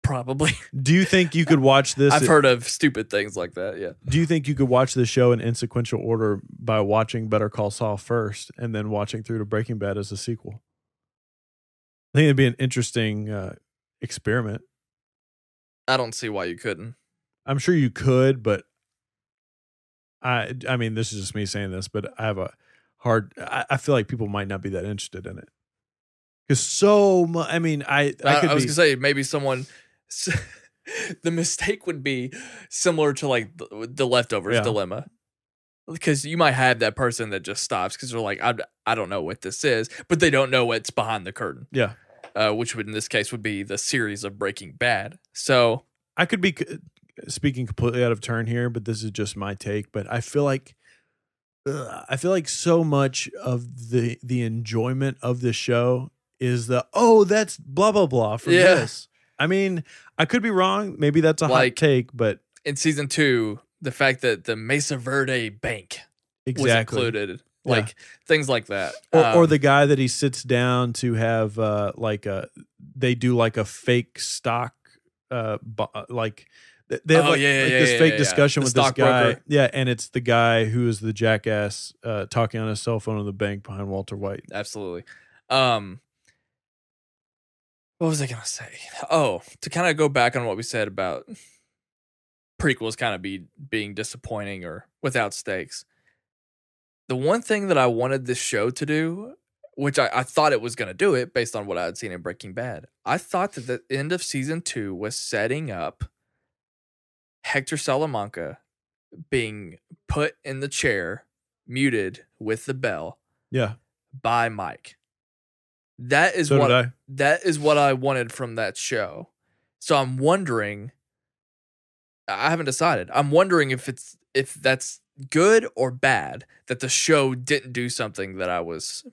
Probably. Do you think you could watch this? I've heard of stupid things like that, yeah. Do you think you could watch the show in sequential order by watching Better Call Saul first and then watching through to Breaking Bad as a sequel? I think it'd be an interesting experiment. I don't see why you couldn't. I'm sure you could, but I mean, this is just me saying this, but I have I feel like people might not be that interested in it. Because so much, I mean, I was going to say, maybe someone... the mistake would be similar to like the Leftovers dilemma, because you might have that person that just stops because they're like, I don't know what this is, but they don't know what's behind the curtain. Yeah. Which would in this case would be the series of Breaking Bad. So I could be speaking completely out of turn here, but this is just my take. But I feel like so much of the enjoyment of the show is that's blah blah blah from this. I mean, I could be wrong. Maybe that's a hot take, but in season 2, the fact that the Mesa Verde Bank was included, things like that, or the guy that he sits down to have they do like a fake stock, they have this fake discussion with this guy, and it's the guy who is the jackass talking on his cell phone in the bank behind Walter White. Absolutely. What was I going to say? Oh, to kind of go back on what we said about prequels kind of being disappointing or without stakes. The one thing that I wanted this show to do, which I thought it was going to do it based on what I had seen in Breaking Bad, I thought that the end of season 2 was setting up Hector Salamanca being put in the chair, muted with the bell by Mike. That is what I wanted from that show. So I'm wondering, I haven't decided. I'm wondering if that's good or bad that the show didn't do something that I was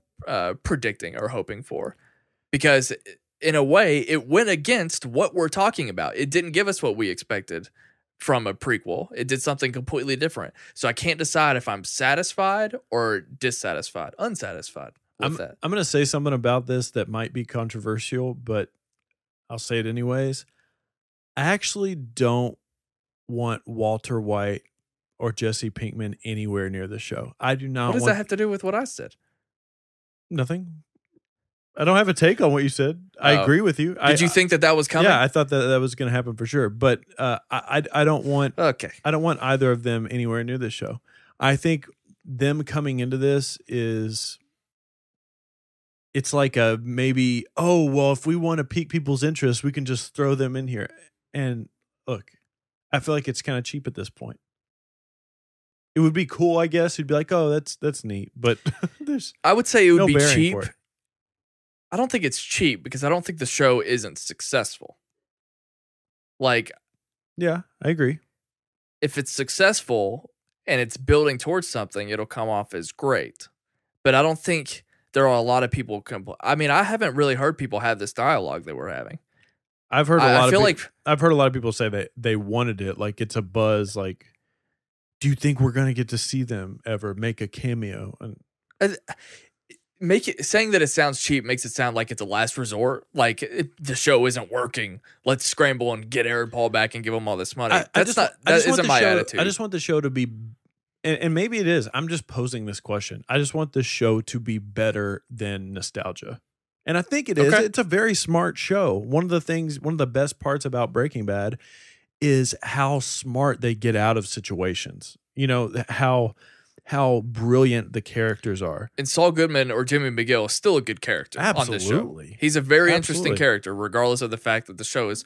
predicting or hoping for. Because in a way, it went against what we're talking about. It didn't give us what we expected from a prequel. It did something completely different. So I can't decide if I'm satisfied or unsatisfied. I'm going to say something about this that might be controversial, but I'll say it anyways. I actually don't want Walter White or Jesse Pinkman anywhere near the show. I do not. What does that have to do with what I said? Nothing. I don't have a take on what you said. I agree with you. Did you think that was coming? Yeah, I thought that was going to happen for sure. But I don't want. Okay. I don't want either of them anywhere near this show. I think them coming into this is. It's like a maybe, if we want to pique people's interest, we can just throw them in here. And look, I feel like it's kind of cheap at this point. It would be cool, I guess. You'd be like, that's neat. But I would say it would no be bearing cheap. for it. I don't think it's cheap because I don't think the show isn't successful. Like, yeah, I agree. If it's successful and it's building towards something, it'll come off as great. But I don't think there are a lot of people I mean, I haven't really heard people have this dialogue that we're having. I've heard I've heard a lot of people say that they wanted it. Like it's a buzz. Like, do you think we're going to get to see them ever make a cameo? And saying that it sounds cheap makes it sound like it's a last resort. Like the show isn't working. Let's scramble and get Aaron Paul back and give him all this money. That isn't my attitude. I just want the show to be, and maybe it is. I'm just posing this question. I just want the show to be better than nostalgia. And I think it is. Okay. It's a very smart show. One of the best parts about Breaking Bad is how smart they get out of situations. You know, how brilliant the characters are. And Saul Goodman or Jimmy McGill is still a good character on this show. He's a very interesting character, regardless of the fact that the show is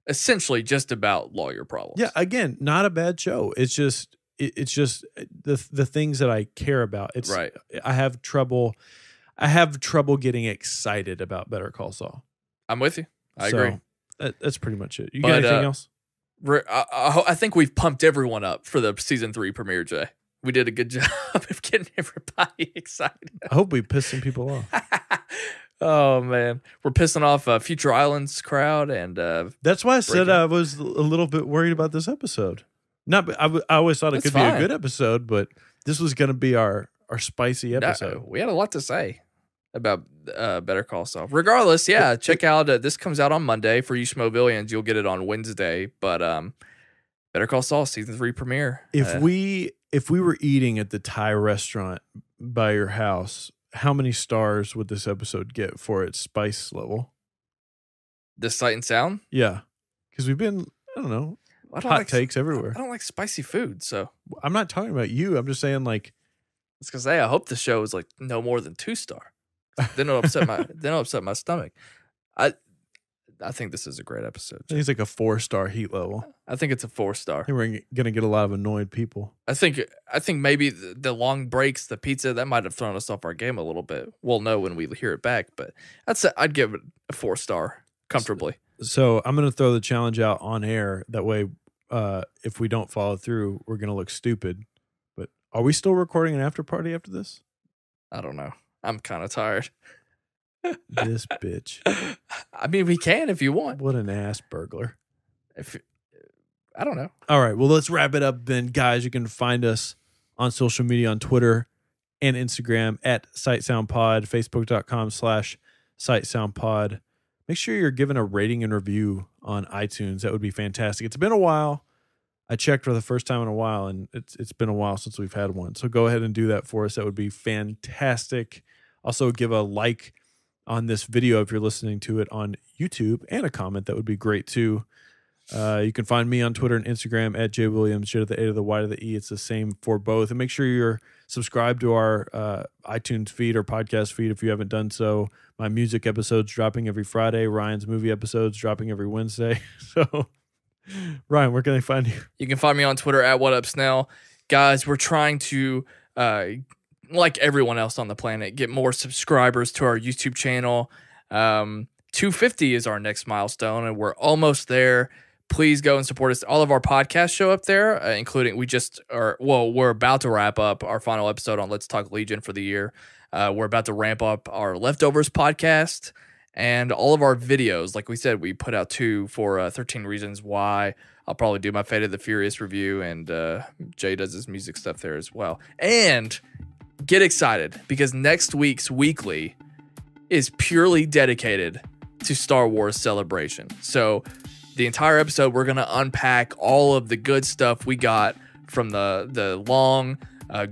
essentially just about lawyer problems. Yeah, again, not a bad show. It's just the things that I care about. It's right. I have trouble getting excited about Better Call Saul. I'm with you. I agree. That's pretty much it. You got anything else? I think we've pumped everyone up for the season 3 premiere, Jay. We did a good job of getting everybody excited. I hope we pissed some people off. Oh man, we're pissing off Future Islands crowd, and that's why I said I was a little bit worried about this episode. I always thought it could be a good episode, but this was going to be our spicy episode. No, we had a lot to say about Better Call Saul. Regardless, yeah, check out. This comes out on Monday for you Schmovillians. You'll get it on Wednesday, but Better Call Saul season 3 premiere. If we were eating at the Thai restaurant by your house, how many stars would this episode get for its spice level? The Sight and Sound? Yeah. Because we've been, I don't know, hot takes everywhere. I don't like spicy food, so. I'm not talking about you. I'm just saying, like. I was going to say, I hope the show is like no more than 2-star. Then it'll upset my stomach. I think this is a great episode. I think it's like a 4-star heat level. I think it's a 4-star. I think we're going to get a lot of annoyed people. I think maybe the long breaks, the pizza, that might have thrown us off our game a little bit. We'll know when we hear it back, but I'd give it a 4-star comfortably. So I'm going to throw the challenge out on air. That way, if we don't follow through, we're going to look stupid. But are we still recording an after party after this? I don't know. I'm kind of tired. This bitch. I mean, we can if you want. What an ass burglar. I don't know. All right. Well, let's wrap it up then, guys. You can find us on social media on Twitter and Instagram at SightSoundPod, Facebook.com/SightSoundPod. Make sure you're giving a rating and review on iTunes. That would be fantastic. It's been a while. I checked for the first time in a while, and it's been a while since we've had one. So go ahead and do that for us. That would be fantastic. Also, give a like on this video if you're listening to it on YouTube, and a comment. That would be great too. You can find me on Twitter and Instagram at Jaye Williams, J to the A to the Y to the E. It's the same for both. And make sure you're subscribed to our iTunes feed or podcast feed if you haven't done so. My music episodes dropping every Friday. Ryan's movie episodes dropping every Wednesday. So, Ryan, where can they find you? You can find me on Twitter at WhatUpSnell. Guys, we're trying to like everyone else on the planet, get more subscribers to our YouTube channel. 250 is our next milestone, and we're almost there. Please go and support us. All of our podcasts show up there, including we're about to wrap up our final episode on Let's Talk Legion for the year. We're about to ramp up our Leftovers podcast and all of our videos. Like we said, we put out 2 for 13 Reasons Why. I'll probably do my Fate of the Furious review, and Jay does his music stuff there as well. And get excited, because next week's weekly is purely dedicated to Star Wars Celebration. So the entire episode, we're going to unpack all of the good stuff we got from the long,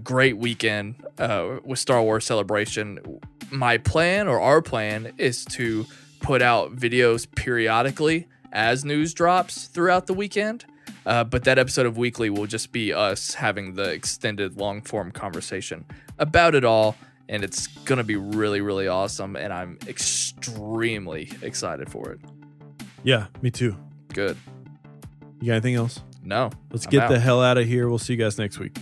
great weekend with Star Wars Celebration. My plan, or our plan, is to put out videos periodically as news drops throughout the weekend. But that episode of Weekly will just be us having the extended long-form conversation about it all, and it's going to be really, really awesome, and I'm extremely excited for it. Yeah, me too. Good. You got anything else? No. Let's get the hell out of here. We'll see you guys next week.